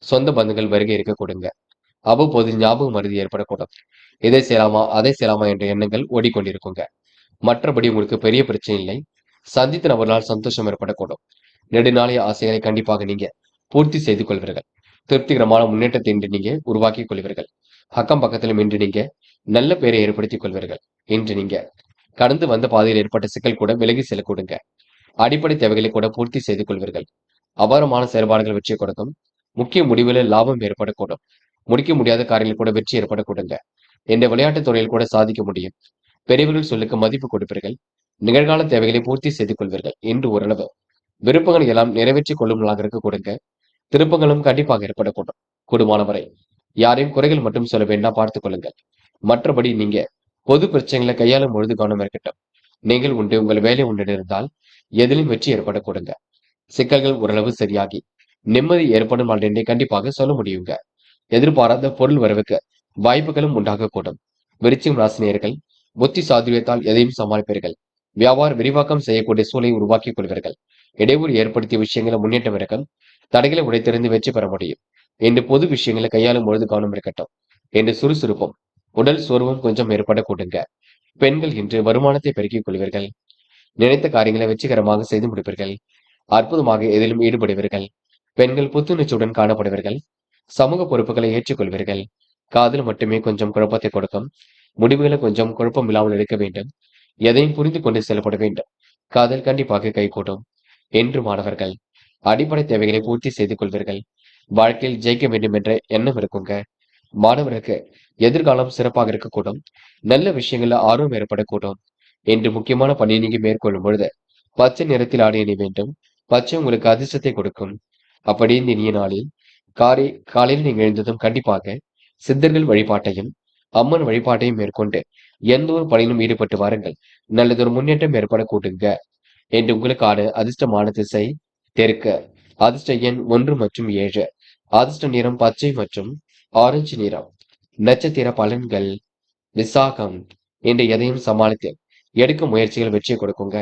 S1: சொந்த பந்துகள் வருகை இருக்க கொடுங்க. அவ்வப்போது ஞாபகம் மருதி ஏற்படக்கூடும். இதை செய்யலாமா அதை செய்யலாமா என்ற எண்ணங்கள் ஓடிக்கொண்டிருக்குங்க. மற்றபடி உங்களுக்கு பெரிய பிரச்சனை இல்லை. சந்தித்த நபர்களால் சந்தோஷம் ஏற்படக்கூடும். நெடுநாளைய ஆசைகளை கண்டிப்பாக நீங்க பூர்த்தி செய்து கொள்வீர்கள். திருப்திகரமான முன்னேற்றத்தை இன்று நீங்க உருவாக்கிக் கொள்வீர்கள். அக்கம் பக்கத்திலும் இன்று நீங்க நல்ல பெயரை ஏற்படுத்திக் கொள்வீர்கள். இன்று நீங்க கடந்து வந்த பாதையில் ஏற்பட்ட சிக்கல் கூட விலகி செல்ல கொடுங்க. அடிப்படை தேவைகளை கூட பூர்த்தி செய்து கொள்வீர்கள். அபாரமான செயல்பாடுகள் வெற்றி கொடுக்கும். முக்கிய முடிவுகளில் லாபம் ஏற்படக்கூடும். முடிக்க முடியாத காரியங்கள் கூட வெற்றி ஏற்படக்கூடுங்க. இந்த விளையாட்டுத் துறையில் கூட சாதிக்க முடியும். பெரியவர்கள் சொல்லுக்கு மதிப்பு கொடுப்பீர்கள். நிகழ்கால தேவைகளை பூர்த்தி செய்து கொள்வீர்கள். என்று ஓரளவு விருப்பங்களை எல்லாம் நிறைவேற்றிக் கொள்ளும் நாளாக இருக்க கொடுங்க. திருப்பங்களும் கண்டிப்பாக ஏற்படக்கூடும். கூடுமானவரை யாரையும் குறைகள் மட்டும் சொல்ல வேண்டாம், பார்த்துக் கொள்ளுங்கள். மற்றபடி நீங்க பொது பிரச்சனைகளை கையாளும் பொழுது கவனம் இருக்கட்டும். நீங்கள் உண்டு உங்கள் வேலை உண்டு இருந்தால் எதிலும் வெற்றி ஏற்பட கொடுங்க. சிக்கல்கள் ஓரளவு சரியாகி நிம்மதி ஏற்படும் நாள் என்றே கண்டிப்பாக சொல்ல முடியுங்க. எதிர்பாராத பொருள் வரவுக்கு வாய்ப்புகளும் உண்டாகக்கூடும். விருச்சிகம் ராசினியர்கள் புத்தி சாதுரியத்தால் எதையும் சமாளிப்பீர்கள். வியாபார விரிவாக்கம் செய்யக்கூடிய சூழலை உருவாக்கிக் கொள்வீர்கள். இடையூறு ஏற்படுத்திய விஷயங்களை முன்னேற்றம் இருக்கும். தடைகளை உடைத்தெறிந்து வெற்றி பெற முடியும். என்று பொது விஷயங்களை கையாளும் பொழுது கவனம் இருக்கட்டும். என்று சுறுசுறுப்பும் உடல் சோர்வும் கொஞ்சம் ஏற்பட கூடுங்க. பெண்கள் இன்று வருமானத்தை பெருக்கிக் கொள்வீர்கள். நினைத்த காரியங்களை வெற்றிகரமாக செய்து முடிப்பீர்கள். அற்புதமாக எதிலும் ஈடுபடுவீர்கள். பெண்கள் புத்துணர்ச்சியுடன் காணப்படுவீர்கள். சமூக பொறுப்புகளை ஏற்றுக்கொள்வீர்கள். காதல் மட்டுமே கொஞ்சம் குழப்பத்தை கொடுக்கும். முடிவுகளை கொஞ்சம் குழப்பம் இல்லாமல் எடுக்க வேண்டும். எதையும் புரிந்து கொண்டு செயல்பட வேண்டும். காதல் கண்டிப்பாக கைகூடும். என்று மாணவர்கள் அடிப்படை தேவைகளை பூர்த்தி செய்து கொள்வீர்கள். வாழ்க்கையில் ஜெயிக்க வேண்டும் என்ற எண்ணம் இருக்குங்க. மாணவருக்கு எதிர்காலம் சிறப்பாக இருக்கக்கூடும். நல்ல விஷயங்கள்ல ஆர்வம் ஏற்படக்கூடும். என்று முக்கியமான பணியை நீங்க மேற்கொள்ளும் பொழுது பச்சை நிறத்தில் ஆடை அணி வேண்டும். பச்சை உங்களுக்கு அதிர்ஷ்டத்தை கொடுக்கும். அப்படி இந்த இனிய நாளில் காலையில் நீங்க எழுந்ததும் கண்டிப்பாக சித்தர்கள் வழிபாட்டையும் அம்மன் வழிபாட்டையும் மேற்கொண்டு எந்த ஒரு பணியிலும் ஈடுபட்டு வாருங்கள். நல்லதொரு முன்னேற்றம் ஏற்பட கூட்டுங்க. என்று உங்களுக்கான அதிர்ஷ்டமான திசை தெற்கு. அதிர்ஷ்ட எண் 1 மற்றும் 7. அதிர்ஷ்ட நிறம் பச்சை மற்றும் ஆரஞ்சு நிறம். நட்சத்திர பலன்கள் விசாகம். என்று எதையும் சமாளித்து எடுக்கும் முயற்சிகள் வெற்றியை கொடுக்குங்க.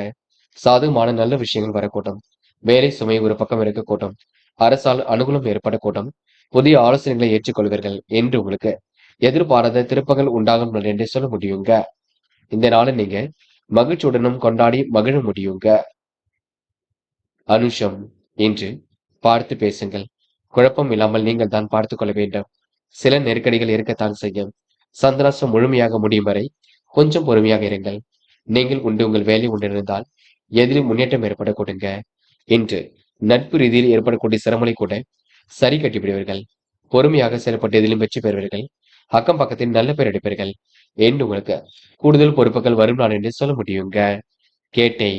S1: சாதகமான நல்ல விஷயங்கள் வரக்கூடும். வேலை சுமை ஒரு பக்கம் இருக்கக்கூடும். அரசால் அனுகூலம் ஏற்படக்கூடும். புதிய ஆலோசனைகளை ஏற்றுக்கொள்வீர்கள் என்று உங்களுக்கு எதிர்பாராத திருப்பங்கள் உண்டாகும் என்று சொல்ல முடியுங்க. இந்த நாளை நீங்க மகிழ்ச்சியுடனும் கொண்டாடி மகிழ முடியுங்க. அனுஷம் என்று பார்த்து பேசுங்கள். குழப்பம் இல்லாமல் நீங்கள் தான் பார்த்துக் கொள்ள வேண்டும். சில நெருக்கடிகள் இருக்கத்தான் செய்யும். சந்திராஷ்டிரம் முழுமையாக முடியும் வரை கொஞ்சம் பொறுமையாக இருங்கள். நீங்கள் உங்கள் வேலை உண்டிருந்தால் எதிலும் முன்னேற்றம் ஏற்பட கொடுங்க. இன்று நட்பு ரீதியில் ஏற்படக்கூடிய சிரமங்களை கூட சரி கட்டிவிடுவீர்கள். பொறுமையாக செயல்பட்டு எதிலும் வெற்றி பெறுவீர்கள். அக்கம் பக்கத்தில் நல்ல பேர் எடுப்பீர்கள். என்று உங்களுக்கு கூடுதல் பொறுப்புகள் வரும் நாள் என்று சொல்ல முடியுங்க. கேட்டை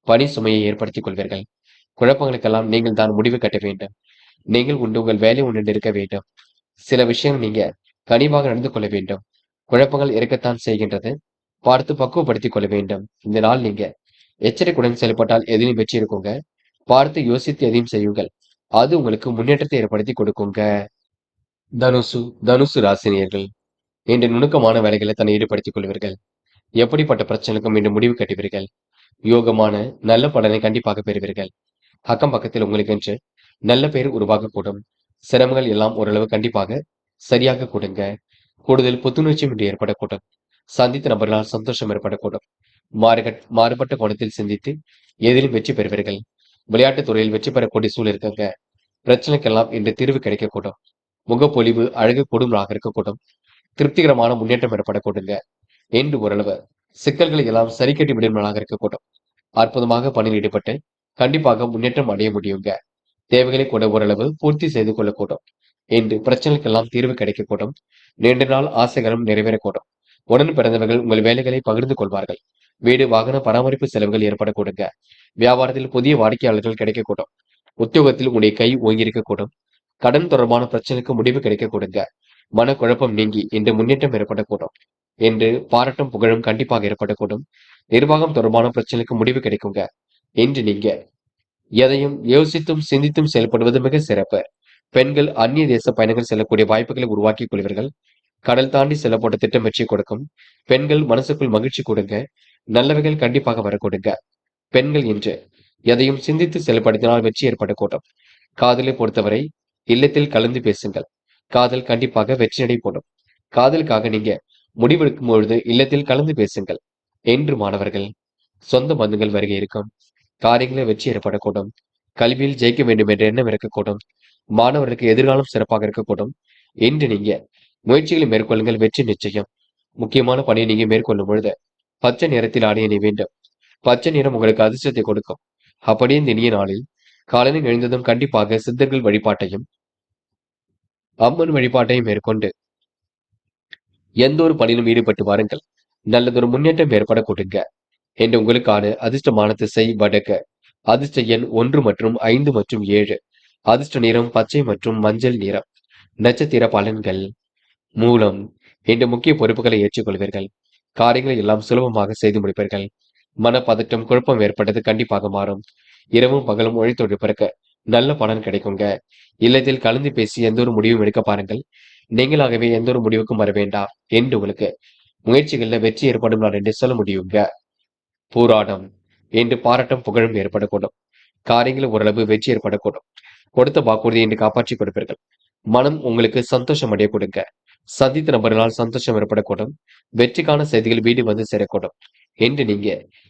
S1: பணி சுமையை ஏற்படுத்திக் கொள்வீர்கள். குழப்பங்களுக்கெல்லாம் நீங்கள் தான் முடிவு கட்ட வேண்டும். நீங்கள் உங்கள் வேலை உண்டு இருக்க வேண்டும். சில விஷயங்கள் நீங்க கனிவாக நடந்து கொள்ள வேண்டும். குழப்பங்கள் இருக்கத்தான் செய்கின்றது. பார்த்து பக்குவப்படுத்திக் கொள்ள வேண்டும். இந்த நாள் நீங்க எச்சரிக்கையுடன் செயல்பட்டால் எதிலும் வெற்றி இருக்குங்க. பார்த்து யோசித்து எதையும் செய்யுங்கள். அது உங்களுக்கு முன்னேற்றத்தை ஏற்படுத்தி கொடுக்குங்க. தனுசு ராசினியர்கள் இன்று நுணுக்கமான வேலைகளை தன்னை ஈடுபடுத்திக் கொள்வீர்கள். எப்படிப்பட்ட பிரச்சனைக்கும் இன்று முடிவு கட்டுவீர்கள். யோகமான நல்ல பலனை கண்டிப்பாக பெறுவீர்கள். அக்கம் பக்கத்தில் உங்களுக்கு என்று நல்ல பெயர் உருவாகக்கூடும். சிரமங்கள் எல்லாம் ஓரளவு கண்டிப்பாக சரியாக கொடுங்க. கூடுதல் புத்துணர்ச்சியும் இன்று ஏற்படக்கூடும். சந்தித்த நபர்களால் சந்தோஷம் ஏற்படக்கூடும். மாறுபட்ட கோணத்தில் சிந்தித்து எதிலும் வெற்றி பெறுவீர்கள். விளையாட்டுத் துறையில் வெற்றி பெறக்கூடிய சூழல் இருக்குங்க. பிரச்சனைக்கெல்லாம் இன்று தீர்வு கிடைக்கக்கூடும். முகப்பொலிவு அழகு கூடுதலாக இருக்கக்கூடும். திருப்திகரமான முன்னேற்றம் ஏற்படக்கூடுங்க. என்று ஓரளவு சிக்கல்களை எல்லாம் சரி கட்டி விடுவதாக இருக்கக்கூடும். அற்புதமாக பணியில் ஈடுபட்டு கண்டிப்பாக முன்னேற்றம் அடைய முடியுங்க. தேவைகளை கூட ஓரளவு பூர்த்தி செய்து கொள்ளக்கூடும். என்று பிரச்சனைக்கெல்லாம் தீர்வு கிடைக்கக்கூடும். நீண்ட நாள் ஆசைகளும் நிறைவேறக்கூடும். உடன் பிறந்தவர்கள் உங்கள் வேலைகளை பகிர்ந்து கொள்வார்கள். வீடு வாகன பராமரிப்பு செலவுகள் ஏற்படக்கூடுங்க. வியாபாரத்தில் புதிய வாடிக்கையாளர்கள் கிடைக்கக்கூடும். உத்தியோகத்தில் உங்களுடைய கை ஓங்கியிருக்கக்கூடும். கடன் தொடர்பான பிரச்சனைக்கு முடிவு கிடைக்கக்கூடுங்க. மனக்குழப்பம் நீங்கி இன்று முன்னேற்றம் ஏற்படக்கூடும். என்று பாராட்டும் புகழும் கண்டிப்பாக ஏற்படக்கூடும். நிர்வாகம் தொடர்பான பிரச்சனைக்கு முடிவு கிடைக்குங்க. என்று நீங்க எதையும் யோசித்தும் சிந்தித்தும் செயல்படுவது மிக சிறப்பு. பெண்கள் அந்நிய தேச பயணங்கள் செல்லக்கூடிய வாய்ப்புகளை உருவாக்கிக் கொள்வீர்கள். கடல் தாண்டி செல்லப்பட்ட திட்டம் வெற்றி கொடுக்கும். பெண்கள் மனசுக்குள் மகிழ்ச்சி கொடுங்க. நல்லவைகள் கண்டிப்பாக வரக்கூடுங்க. பெண்கள் என்று எதையும் சிந்தித்து செயல்படுத்தினால் வெற்றி ஏற்படக்கூடும். காதலை பொறுத்தவரை இல்லத்தில் கலந்து பேசுங்கள். காதல் கண்டிப்பாக வெற்றி நடை போடும். காதலுக்காக நீங்க முடிவெடுக்கும் பொழுது இல்லத்தில் கலந்து பேசுங்கள். என்று மாணவர்கள் சொந்த பந்துகள் வருகை இருக்கும். காரியங்களை வெற்றி ஏற்படக்கூடும். கல்வியில் ஜெயிக்க வேண்டும் என்ற எண்ணம் இருக்கக்கூடும். மாணவர்களுக்கு எதிர்காலம் சிறப்பாக இருக்கக்கூடும். என்று நீங்க முயற்சிகளை மேற்கொள்ளுங்கள். வெற்றி நிச்சயம். முக்கியமான பணியை நீங்க மேற்கொள்ளும் பொழுது பச்சை நிறத்தில் ஆடை அணிய வேண்டும். பச்சை நிறம் உங்களுக்கு அதிர்ஷ்டத்தை கொடுக்கும். அப்படியே இந்த இனிய நாளில் காலையில் எழுந்ததும் கண்டிப்பாக சித்தர்கள் வழிபாட்டையும் அம்மன் வழிபாட்டையும் மேற்கொண்டு எந்த ஒரு பணியிலும் ஈடுபட்டு வாருங்கள். நல்லதொரு முன்னேற்றம் ஏற்பட கொடுங்க. என்று உங்களுக்கான அதிர்ஷ்டமான திசை வடக்கு. அதிர்ஷ்ட எண் 1 மற்றும் 5 மற்றும் 7. அதிர்ஷ்ட நிறம் பச்சை மற்றும் மஞ்சள் நிறம். நட்சத்திர பலன்கள் மூலம் என்று முக்கிய பொறுப்புகளை ஏற்றுக்கொள்வீர்கள். காரியங்களை எல்லாம் சுலபமாக செய்து முடிப்பீர்கள். மனப்பதட்டம் குழப்பம் ஏற்பட்டது கண்டிப்பாக மாறும். இரவும் பகலும் உழைத்தொழிப்பிற்கு நல்ல பலன் கிடைக்குங்க. இல்லத்தில் கலந்து பேசி எந்த ஒரு முடிவும் எடுக்க பாருங்கள். நீங்களாகவே எந்த ஒரு முடிவுக்கும் வர வேண்டாம். என்று உங்களுக்கு முயற்சிகள்ல வெற்றி ஏற்படும் நாள் என்று சொல்ல முடியுங்க. போராடம் என்று பாராட்டும் புகழும் ஏற்படக்கூடும். காரியங்களில் ஓரளவு வெற்றி ஏற்படக்கூடும். கொடுத்த வாக்குறுதியை என்று காப்பாற்றிக் கொடுப்பீர்கள். மனம் உங்களுக்கு சந்தோஷம் அடைய கொடுங்க. சந்தித்த நபர்களால் சந்தோஷம் ஏற்படக்கூடும். வெற்றிக்கான செய்திகள் வீடு வந்து சேரக்கூடும். என்று நீங்க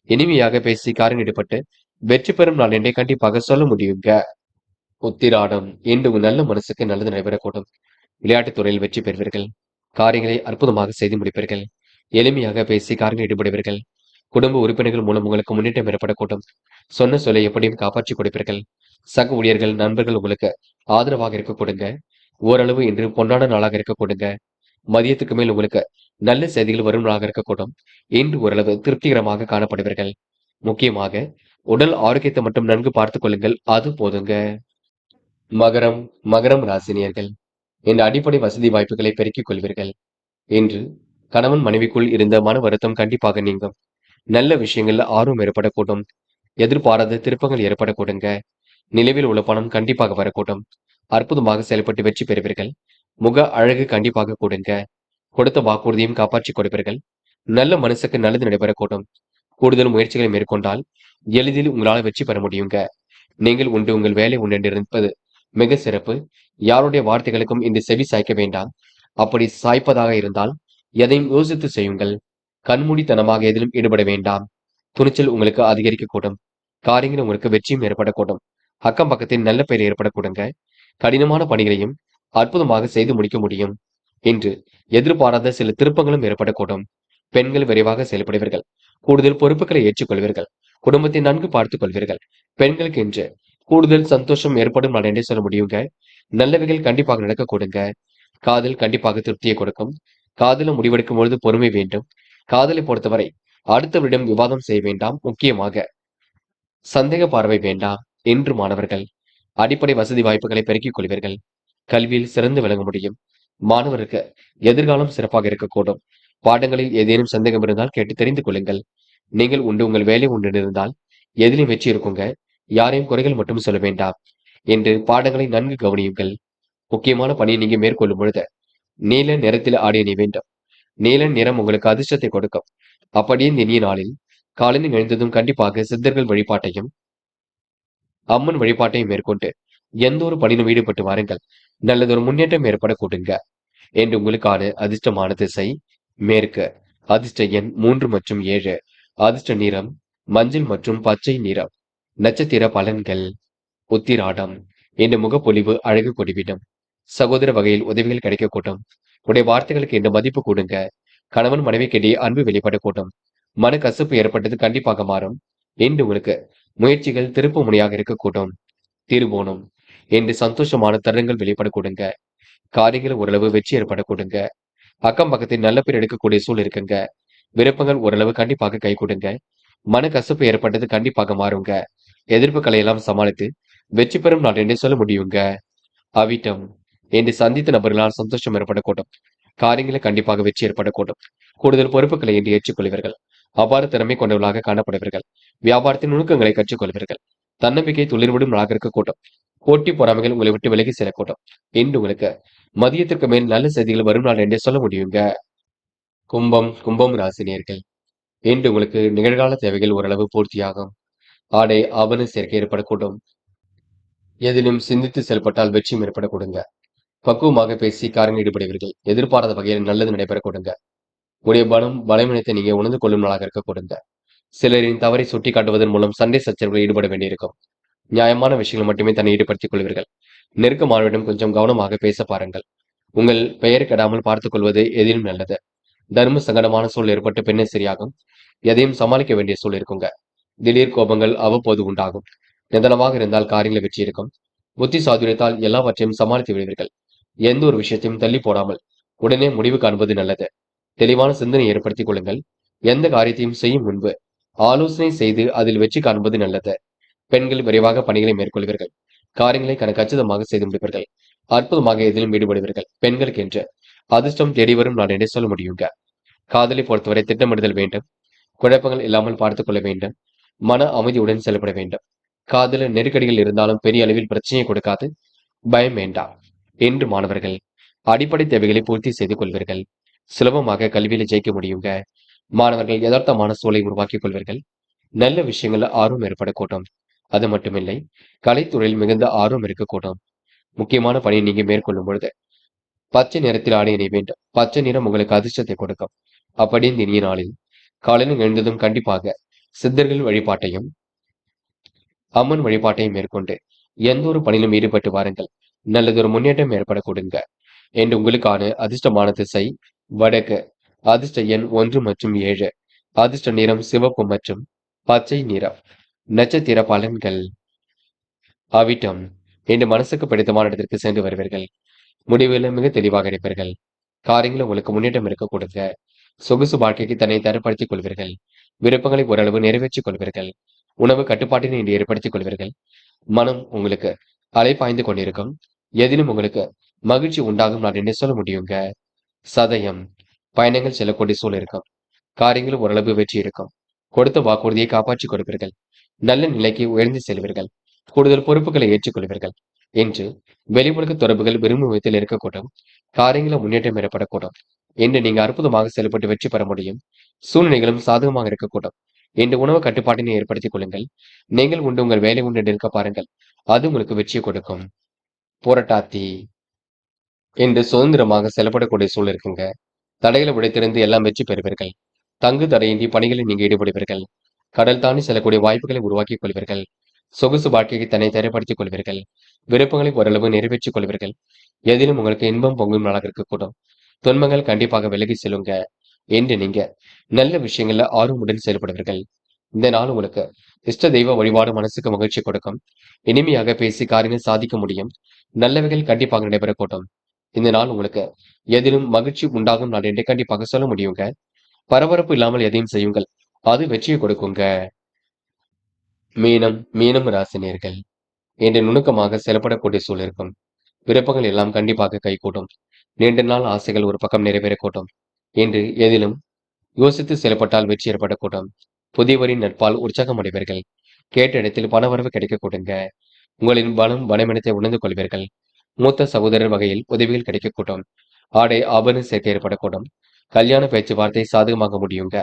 S1: இனிமையாக பேசி காரியம் ஈடுபட்டு வெற்றி பெறும் நாள் என்றே கண்டிப்பாக சொல்ல முடியுங்க. உத்திராடம் இன்று உங்கள் நல்ல மனசுக்கு நல்லது நடைபெறக்கூடும். விளையாட்டுத் துறையில் வெற்றி பெறுவீர்கள். காரியங்களை அற்புதமாக செய்து முடிப்பீர்கள். எளிமையாக பேசி காரியங்களில் ஈடுபடுவீர்கள். குடும்ப உறுப்பினர்கள் மூலம் உங்களுக்கு முன்னேற்றம் ஏற்படக்கூடும். சொன்ன சொல்லை எப்படியும் காப்பாற்றி கொடுப்பீர்கள். சக ஊழியர்கள் நண்பர்கள் உங்களுக்கு ஆதரவாக இருக்க கொடுங்க. ஓரளவு இன்று பொன்னான நாளாக இருக்க கொடுங்க. மதியத்துக்கு மேல் உங்களுக்கு நல்ல செய்திகள் வரும் நாளாக இருக்கக்கூடும். இன்று ஓரளவு திருப்திகரமாக காணப்படுவீர்கள். முக்கியமாக உடல் ஆரோக்கியத்தை மட்டும் நன்கு பார்த்துக் கொள்ளுங்கள், அது போதுங்க. மகரம் மகரம் ராசினியர்கள் இந்த அடிப்படை வசதி வாய்ப்புகளை பெருக்கிக் கொள்வீர்கள். இன்று கணவன் மனைவிக்குள் இருந்த மன வருத்தம் கண்டிப்பாக நீங்கும். நல்ல விஷயங்கள்ல ஆர்வம் ஏற்படக்கூடும். எதிர்பாராத திருப்பங்கள் ஏற்படக்கூடுங்க. நிலவில் உள்ள பணம் கண்டிப்பாக வரக்கூடும். அற்புதமாக செயல்பட்டு வெற்றி பெறுவீர்கள். முக அழகு கண்டிப்பாக கூடுங்க. கொடுத்த வாக்குறுதியும் காப்பாற்றி கொடுப்பீர்கள். நல்ல மனசுக்கு நல்லது நடைபெறக்கூடும். கூடுதல் முயற்சிகளை மேற்கொண்டால் எளிதில் உங்களால் வெற்றி பெற முடியுங்க. நீங்கள் உண்டு உங்கள் வேலை உண்டு என்று இருப்பது மிக சிறப்பு. யாருடைய வார்த்தைகளுக்கும் இந்த செவி சாய்க்க வேண்டாம். அப்படி சாய்ப்பதாக இருந்தால் எதையும் யோசித்து செய்யுங்கள். கண்மூடித்தனமாக எதிலும் ஈடுபட வேண்டாம். துணிச்சல் உங்களுக்கு அதிகரிக்கக்கூடும். காரியங்கள் உங்களுக்கு வெற்றியும் ஏற்படக்கூடும். அக்கம் பக்கத்தில் நல்ல பெயர் ஏற்படக்கூடுங்க. கடினமான பணிகளையும் அற்புதமாக செய்து முடிக்க முடியும். இன்று எதிர்பாராத சில திருப்பங்களும் ஏற்படக்கூடும். பெண்கள் விரைவாக செயல்படுவீர்கள். கூடுதல் பொறுப்புகளை ஏற்றுக்கொள்வீர்கள். குடும்பத்தை நன்கு பார்த்துக் கொள்வீர்கள். பெண்களுக்கு இன்று கூடுதல் சந்தோஷம் ஏற்படும் நாள் என்றே சொல்ல முடியுங்க. நல்லவைகள் கண்டிப்பாக நடக்க கொடுங்க. காதல் கண்டிப்பாக திருப்தியை கொடுக்கும். காதல முடிவெடுக்கும் பொழுது பொறுமை வேண்டும். காதலை பொறுத்தவரை அடுத்தவரிடம் விவாதம் செய்ய வேண்டாம். முக்கியமாக சந்தேக பார்வை வேண்டாம். என்று மாணவர்கள் அடிப்படை வசதி வாய்ப்புகளை பெருக்கிக் கொள்வீர்கள். கல்வியில் சிறந்து விளங்க முடியும். மாணவருக்கு எதிர்காலம் சிறப்பாக இருக்கக்கூடும். பாடங்களில் ஏதேனும் சந்தேகம் இருந்தால் கேட்டு தெரிந்து கொள்ளுங்கள். நீங்கள் உண்டு உங்கள் வேலை உண்டு இருந்தால் எதிலும் வெற்றி இருக்குங்க. யாரையும் குறைகள் மட்டும் சொல்ல வேண்டாம். என்று பாடங்களை நன்கு கவனியுங்கள். முக்கியமான பணியை நீங்க மேற்கொள்ளும் பொழுது நீல நிறத்தில் ஆடை அணிய வேண்டும். நீல நிறம் உங்களுக்கு அதிர்ஷ்டத்தை கொடுக்கும். அப்படியே இந்த இனிய நாளில் காலையில் எழுந்ததும் கண்டிப்பாக சித்தர்கள் வழிபாட்டையும் அம்மன் வழிபாட்டையும் மேற்கொண்டு எந்த ஒரு பணியிலும் ஈடுபட்டு வாருங்கள். நல்லதொரு முன்னேற்றம் ஏற்பட கொடுங்க. என்று உங்களுக்கான அதிர்ஷ்டமான திசை மேற்கு. அதிர்ஷ்ட எண் 3 மற்றும் 7. அதிர்ஷ்ட நிறம் மஞ்சள் மற்றும் பச்சை நிறம். நட்சத்திர பலன்கள். உத்திராடம் என்ற முகப்பொலிவு அழகு கொடிவிடும். சகோதர வகையில் உதவிகள் கிடைக்கக்கூடும். உடைய வார்த்தைகளுக்கு என்ற மதிப்பு கூடுங்க. கணவன் மனைவிக்கிடையே அன்பு வெளிப்படக்கூடும். மன கசப்பு ஏற்பட்டது கண்டிப்பாக மாறும். என்று உங்களுக்கு முயற்சிகள் திருப்பு முனையாக இருக்கக்கூடும். திருவோணம் என்று சந்தோஷமான தருணங்கள் வெளிப்படக்கூடுங்க. காரியங்கள் ஓரளவு வெற்றி ஏற்பட கொடுங்க. அக்கம் பக்கத்தில் நல்ல பேர் எடுக்கக்கூடிய சூழல் இருக்குங்க. விருப்பங்கள் ஓரளவு கண்டிப்பாக கை கொடுங்க. மன கசப்பு ஏற்பட்டது கண்டிப்பாக மாறுங்க. எதிர்ப்புகளை எல்லாம் சமாளித்து வெற்றி பெறும் நாள் என்றே சொல்ல முடியுங்க. அவிட்டம் என்று சந்தித்த நபர்களால் சந்தோஷம் ஏற்படக்கூடும். காரியங்களை கண்டிப்பாக வெற்றி ஏற்படக்கூடும். கூடுதல் பொறுப்புகளை என்று ஏற்றுக்கொள்வீர்கள். அவ்வாறு திறமை கொண்டவர்களாக காணப்படுவீர்கள். வியாபாரத்தின் நுணுக்கங்களை கற்றுக்கொள்வீர்கள். தன்னம்பிக்கை துளிர்விடும் நாளாக இருக்கக்கூடும். போட்டி பொறாமைகள் உங்களை விட்டு விலகி செல்லக்கூடும். இன்று உங்களுக்கு மதியத்திற்கு மேல் நல்ல செய்திகள் வரும் நாள் என்றே சொல்ல முடியுங்க. கும்பம் ராசினியர்கள் இன்று உங்களுக்கு நிகழ்கால தேவைகள் ஓரளவு பூர்த்தியாகும். ஆடை ஆபரண சேர்க்கை ஏற்படக்கூடும். எதிலும் சிந்தித்து செயல்பட்டால் வெற்றியும் ஏற்படக்கூடுங்க. பக்குவமாக பேசி காரியங்கள் ஈடுபடுவீர்கள். எதிர்பாராத வகையில் நல்லது நடைபெற கொடுங்க. உடைய பலவீனத்தை நீங்க உணர்ந்து கொள்ளும் நாளாக இருக்க கொடுங்க. சிலரின் தவறை சுட்டி காட்டுவதன் மூலம் சண்டை சச்சரவுகளில் ஈடுபட வேண்டியிருக்கும். நியாயமான விஷயங்கள் மட்டுமே தன்னை ஈடுபடுத்திக் கொள்வீர்கள். நெருக்கமானவரிடம் கொஞ்சம் கவனமாக பேச பாருங்கள். உங்கள் பெயர் கெடாமல் பார்த்துக் கொள்வது எதிலும் நல்லது. தர்ம சங்கடமான சூழல் ஏற்பட்டு பின்னே சரியாகும். எதையும் சமாளிக்க வேண்டிய சூழல் இருக்குங்க. திடீர் கோபங்கள் அவ்வப்போது உண்டாகும். நிதானமாக இருந்தால் காரியங்களை வெற்றி இருக்கும். புத்தி சாதுரியத்தால் எல்லாவற்றையும் சமாளித்து விடுவீர்கள். எந்த ஒரு விஷயத்தையும் தள்ளி போடாமல் உடனே முடிவு காண்பது நல்லது. தெளிவான சிந்தனை ஏற்படுத்திக் கொள்ளுங்கள். எந்த காரியத்தையும் செய்யும் முன்பு ஆலோசனை செய்து அதில் வெற்றி காண்பது நல்லது. பெண்கள் விரைவாக பணிகளை மேற்கொள்வீர்கள். காரியங்களை கச்சிதமாக செய்து முடிப்பீர்கள். அற்புதமாக எதிலும் ஈடுபடுவீர்கள். பெண்களுக்கு என்று அதிர்ஷ்டம் தேடி வரும் நாள் என்றே சொல்ல முடியுங்க. காதலை பொறுத்தவரை திட்டமிடுதல் வேண்டும். குழப்பங்கள் இல்லாமல் பார்த்துக் கொள்ள வேண்டும். மன அமைதியுடன் செயல்பட வேண்டும். காதல நெருக்கடிகள் இருந்தாலும் பெரிய அளவில் பிரச்சனையை கொடுக்காது. பயம் வேண்டாம். என்று மாணவர்கள் அடிப்படை தேவைகளை பூர்த்தி செய்து கொள்வீர்கள். சுலபமாக கல்வியில ஜெயிக்க முடியுங்க. மாணவர்கள் யதார்த்தமான சூழலை உருவாக்கிக் கொள்வீர்கள். நல்ல விஷயங்கள்ல ஆர்வம் ஏற்படக்கூடும். அது மட்டுமில்லை, கலைத்துறையில் மிகுந்த ஆர்வம் இருக்கக்கூடும். முக்கியமான பணியை நீங்க மேற்கொள்ளும் பொழுது பச்சை நிறத்தில் ஆடை அணிய வேண்டும். பச்சை நிறம் உங்களுக்கு அதிர்ஷ்டத்தை கொடுக்கும். அப்படி இந்த இனிய நாளில் காலையில் எழுந்ததும் கண்டிப்பாக சித்தர்கள் வழிபாட்டையும் அம்மன் வழிபாட்டையும் மேற்கொண்டு எந்த ஒரு பணியிலும் ஈடுபட்டு வாருங்கள். நல்லதொரு முன்னேற்றம் ஏற்பட கொடுங்க. என்று உங்களுக்கான அதிர்ஷ்டமான திசை வடக்கு. அதிர்ஷ்ட எண் 1 மற்றும் 7. அதிர்ஷ்ட நிறம் சிவப்பு மற்றும் பச்சை நிறம். நட்சத்திர பலன்கள். அவிட்டம். இன்று மனசுக்கு பிடித்தமான இடத்திற்கு சென்று வருவீர்கள். முடிவுல மிக தெளிவாக இருப்பீர்கள். காரியங்கள் உங்களுக்கு முன்னேற்றம் இருக்க கொடுங்க. சொகுசு வாழ்க்கைக்கு தன்னை தரப்படுத்திக் கொள்வீர்கள். விருப்பங்களை ஓரளவு நிறைவேற்றிக் கொள்வீர்கள். உணவு கட்டுப்பாட்டினை இன்று ஏற்படுத்திக் கொள்வீர்கள். மனம் உங்களுக்கு அலைப்பாய்ந்து கொண்டிருக்கும். எதிலும் உங்களுக்கு மகிழ்ச்சி உண்டாகும் நான் என்ன சொல்ல முடியுங்க. சதயம். பயணங்கள் செல்லக்கூடிய சூழல் இருக்கும். காரியங்கள் ஓரளவு வெற்றி இருக்கும். கொடுத்த வாக்குறுதியை காப்பாற்றிக் கொடுப்பீர்கள். நல்ல நிலைக்கு உயர்ந்து செல்வீர்கள். கூடுதல் பொறுப்புகளை ஏற்றுக்கொள்வீர்கள். என்று வெளிமுழுக்க தொடர்புகள் விரும்பும் விதத்தில் இருக்கக்கூடும். காரியங்கள முன்னேற்றம் ஏற்படக்கூடும். என்று நீங்க அற்புதமாக செயல்பட்டு வெற்றி பெற முடியும். சூழ்நிலைகளும் சாதகமாக இருக்கக்கூடும். என்று உணவு கட்டுப்பாட்டினை ஏற்படுத்திக் கொள்ளுங்கள். நீங்கள் உண்டு உங்கள் வேலை உண்டு என்று இருக்க பாருங்கள். அது உங்களுக்கு வெற்றியை கொடுக்கும். புரட்டாத்தி. என்று சுதந்திரமாக செயல்படக்கூடிய சூழல் இருக்குங்க. தடைகளை உடைத்திருந்து எல்லாம் வெற்றி பெறுவீர்கள். தங்கு தடையின்றி பணிகளில் நீங்க ஈடுபடுவீர்கள். கடல் தாண்டி செல்லக்கூடிய வாய்ப்புகளை உருவாக்கிக் கொள்வீர்கள். சொகுசு வாழ்க்கைக்கு தன்னை தயார்படுத்திக் கொள்வீர்கள். விருப்பங்களை ஓரளவு நிறைவேற்றிக் கொள்வீர்கள். எதிலும் உங்களுக்கு இன்பம் பொங்கும் நாளாக இருக்கக்கூடும். துன்பங்கள் கண்டிப்பாக விலகி செல்லுங்க. என்று நீங்க நல்ல விஷயங்கள்ல ஆர்வமுடன் செயல்படுவீர்கள். இந்த நாள் உங்களுக்கு இஷ்ட தெய்வ வழிபாடு மனசுக்கு மகிழ்ச்சி கொடுக்கும். இனிமையாக பேசி காரியங்கள் சாதிக்க முடியும். நல்லவைகள் கண்டிப்பாக நடைபெறக்கூடும். இந்த நாள் உங்களுக்கு எதிலும் மகிழ்ச்சி உண்டாகும் நாள் என்று கண்டிப்பாக சொல்ல முடியுங்க. பரபரப்பு இல்லாமல் எதையும் செய்யுங்கள். அது வெற்றியை கொடுக்குங்க. மீனம் ராசினியர்கள் இன்று நுணுக்கமாக செயல்படக்கூடிய சூழல் இருக்கும். விருப்பங்கள் எல்லாம் கண்டிப்பாக கைகூடும். நீண்ட நாள் ஆசைகள் ஒரு பக்கம் நிறைவேறக்கூடும். என்று எதிலும் யோசித்து செயல்பட்டால் வெற்றி ஏற்படக்கூடும். புதியவரின் நட்பால் உற்சாகம் அடைவீர்கள். கேட்ட இடத்தில் பணவரவு கிடைக்க கொடுங்க. உங்களின் பலம் பலமினத்தை உணர்ந்து கொள்வீர்கள். மூத்த சகோதரர் வகையில் உதவிகள் கிடைக்கக்கூடும். ஆடை ஆபரண சேர்க்கை ஏற்படக்கூடும். கல்யாண பேச்சுவார்த்தை சாதகமாக முடியுங்க.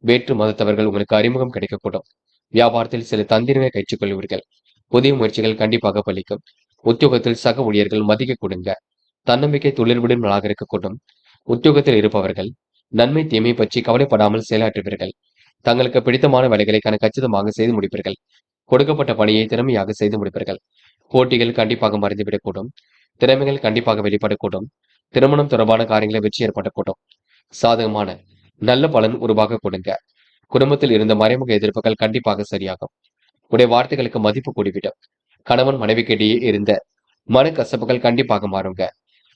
S1: வேற்று மதத்தவர்கள் உங்களுக்கு அறிமுகம் கிடைக்கக்கூடும். வியாபாரத்தில் சில தந்திரங்களை கற்றுக் கொள்வீர்கள். புதிய முயற்சிகள் கண்டிப்பாக பலிக்கும். உத்தியோகத்தில் சக ஊழியர்கள் மதிக்க கொடுங்க. தன்னம்பிக்கை துளிர்விடும் நாளாக இருக்கக்கூடும். உத்தியோகத்தில் இருப்பவர்கள் நன்மை தீமை பற்றி கவலைப்படாமல் செயலாற்றுவீர்கள். தங்களுக்கு பிடித்தமான வேலைகளை கச்சிதமாக செய்து முடிப்பீர்கள். கொடுக்கப்பட்ட பணியை திறமையாக செய்து முடிப்பீர்கள். போட்டிகள் கண்டிப்பாக மறைந்துவிடக்கூடும். திறமைகள் கண்டிப்பாக வெளிப்படக்கூடும். திருமணம் தொடர்பான காரியங்களை வெற்றி ஏற்படக்கூடும். சாதகமான நல்ல பலன் உருவாக கொடுங்க. குடும்பத்தில் இருந்த மறைமுக எதிர்ப்புகள் கண்டிப்பாக சரியாகும். உடைய வார்த்தைகளுக்கு மதிப்பு கூடிவிடும். கணவன் மனைவிக்கிடையே இருந்த மனக்கசப்புகள் கண்டிப்பாக மாறுங்க.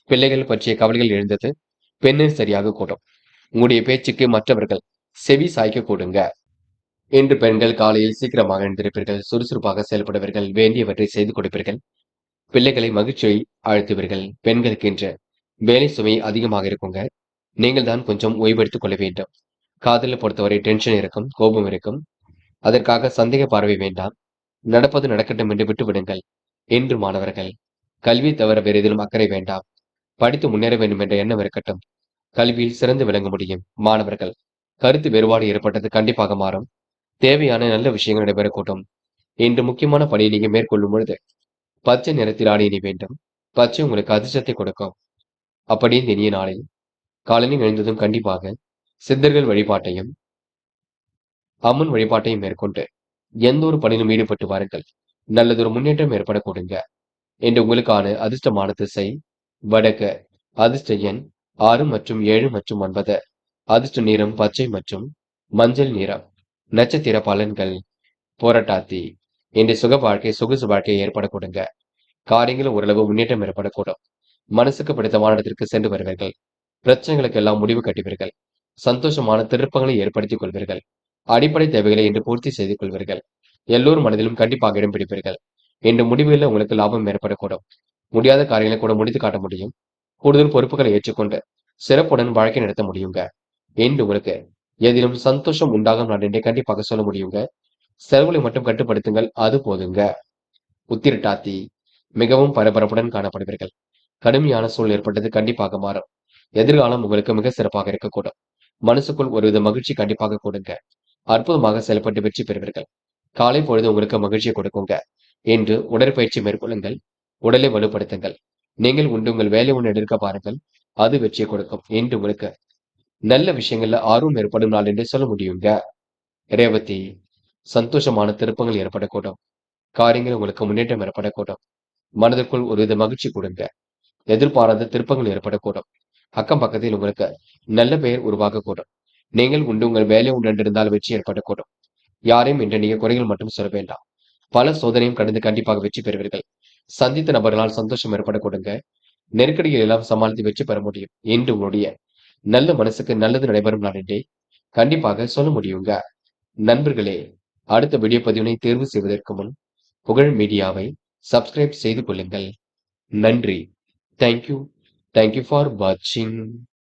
S1: பிள்ளைகள் பற்றிய கவலைகள் எழுந்தது பெண்ணில் சரியாக கூடும். உங்களுடைய பேச்சுக்கு மற்றவர்கள் செவி சாய்க்க கூடுங்க. இன்று பெண்கள் காலையில் சீக்கிரமாக எழுந்திருப்பீர்கள். சுறுசுறுப்பாக செயல்படுவீர்கள். வேண்டியவற்றை செய்து கொடுப்பீர்கள். பிள்ளைகளை மகிழ்ச்சியை அழுத்துவீர்கள். பெண்களுக்கு இன்று வேலை சுமை அதிகமாக இருக்குங்க. நீங்கள் தான் கொஞ்சம் ஓய்வெடுத்துக் கொள்ள வேண்டும். காதலை பொறுத்தவரை டென்ஷன் இருக்கும், கோபம் இருக்கும். அதற்காக சந்தேக பார்வை வேண்டாம். நடப்பது நடக்கட்டும் என்று விட்டுவிடுங்கள். என்று மாணவர்கள் கல்வி தவிர வேறு எதிலும் அக்கறை வேண்டாம். படித்து முன்னேற வேண்டும் என்ற எண்ணம் இருக்கட்டும். கல்வியில் சிறந்து விளங்க முடியும். மாணவர்கள் கருத்து வேறுபாடு ஏற்பட்டது கண்டிப்பாக மாறும். தேவையான நல்ல விஷயங்கள் நடைபெறக்கூடும். இன்று முக்கியமான பணியை நீங்க மேற்கொள்ளும் பொழுது பச்சை நிறத்தில் ஆடை அணி வேண்டும். பச்சை உங்களுக்கு அதிர்ஷ்டத்தை கொடுக்கும். அப்படி இந்த இனிய நாளில் காலையில் எழுந்ததும் கண்டிப்பாக சித்தர்கள் வழிபாட்டையும் அம்மன் வழிபாட்டையும் மேற்கொண்டு எந்த ஒரு பணியிலும் ஈடுபட்டு வாருங்கள். நல்லதொரு முன்னேற்றம் ஏற்பட கொடுங்க. என்று உங்களுக்கான அதிர்ஷ்டமான திசை வடக்கு. அதிர்ஷ்ட எண் 6 மற்றும் 7 மற்றும் 9. அதிர்ஷ்ட நிறம் பச்சை மற்றும் மஞ்சள் நிறம். நட்சத்திர பலன்கள். புரட்டாத்தி. இன்று சுக வாழ்க்கை சொகுசு வாழ்க்கை ஏற்பட கொடுங்க. காரியங்கள் ஓரளவு முன்னேற்றம் ஏற்படக்கூடும். மனசுக்கு பிடித்தமான இடத்திற்கு சென்று வருவீர்கள். பிரச்சனைகளுக்கு எல்லாம் முடிவு கட்டுவீர்கள். சந்தோஷமான திருப்பங்களை ஏற்படுத்திக் கொள்வீர்கள். அடிப்படை தேவைகளை இன்று பூர்த்தி செய்து கொள்வீர்கள். எல்லோரும் மனதிலும் கண்டிப்பாக இடம் பிடிப்பீர்கள். இன்று முடிவுகளில் உங்களுக்கு லாபம் ஏற்படக்கூடும். முடியாத காரியங்களை கூட முடித்து காட்ட முடியும். கூடுதல் பொறுப்புகளை ஏற்றுக்கொண்டு சிறப்புடன் வாழ்க்கை நடத்த முடியுங்க. என்று உங்களுக்கு எதிலும் சந்தோஷம் உண்டாகும் நான் என்றே கண்டிப்பாக சொல்ல முடியுங்க. செலவுகளை மட்டும் கட்டுப்படுத்துங்கள், அது போதுங்க. உத்திரட்டாத்தி. மிகவும் பரபரப்புடன் காணப்படுவீர்கள். கடுமையான சூழல் ஏற்பட்டது கண்டிப்பாக மாறும். எதிர்காலம் உங்களுக்கு மிக சிறப்பாக இருக்கக்கூடும். மனசுக்குள் ஒருவித மகிழ்ச்சி கண்டிப்பாக கொடுங்க. அற்புதமாக செயல்பட்டு வெற்றி பெறுவீர்கள். காலை பொழுது உங்களுக்கு மகிழ்ச்சியை கொடுக்குங்க. என்று உடற்பயிற்சி மேற்கொள்ளுங்கள். உடலை வலுப்படுத்துங்கள். நீங்கள் உண்டு உங்கள் வேலை ஒன்று எடுக்க பாருங்கள். அது வெற்றியை கொடுக்கும். என்று உங்களுக்கு நல்ல விஷயங்கள்ல ஆர்வம் ஏற்படும் நாள் என்று சொல்ல முடியுங்க. ரேவதி, சந்தோஷமான திருப்பங்கள் ஏற்படக்கூடும். காரியங்கள் உங்களுக்கு முன்னேற்றம் ஏற்படக்கூடும். மனதிற்குள் ஒருவித மகிழ்ச்சி கொடுங்க. எதிர்பாராத திருப்பங்கள் ஏற்படக்கூடும். அக்கம் பக்கத்தில் உங்களுக்கு நல்ல பெயர் உருவாகக்கூடும். நீங்கள் உண்டு உங்கள் வேலை உண்டு என்றிருந்தால் வெற்றி ஏற்படக்கூடும். யாரையும் இன்று நீங்க குறைகள் மட்டும் சொல்ல வேண்டாம். பல சோதனையும் கடந்து கண்டிப்பாக வெற்றி பெறுவீர்கள். சந்தித்த நபர்களால் சந்தோஷம் ஏற்படக்கூடுங்க. நெருக்கடிகள் எல்லாம் சமாளித்து வெற்றி பெற முடியும். இன்று உங்களுடைய நல்ல மனசுக்கு நல்லது நடைபெறும் நாள் என்றே கண்டிப்பாக சொல்ல முடியுங்க. நண்பர்களே, அடுத்த வீடியோ பதிவினை தேர்வு செய்வதற்கு முன் புகழ் மீடியாவை சப்ஸ்கிரைப் செய்து கொள்ளுங்கள். நன்றி. தேங்க்யூ. தேங்க்யூ ஃபார் வாட்சிங்.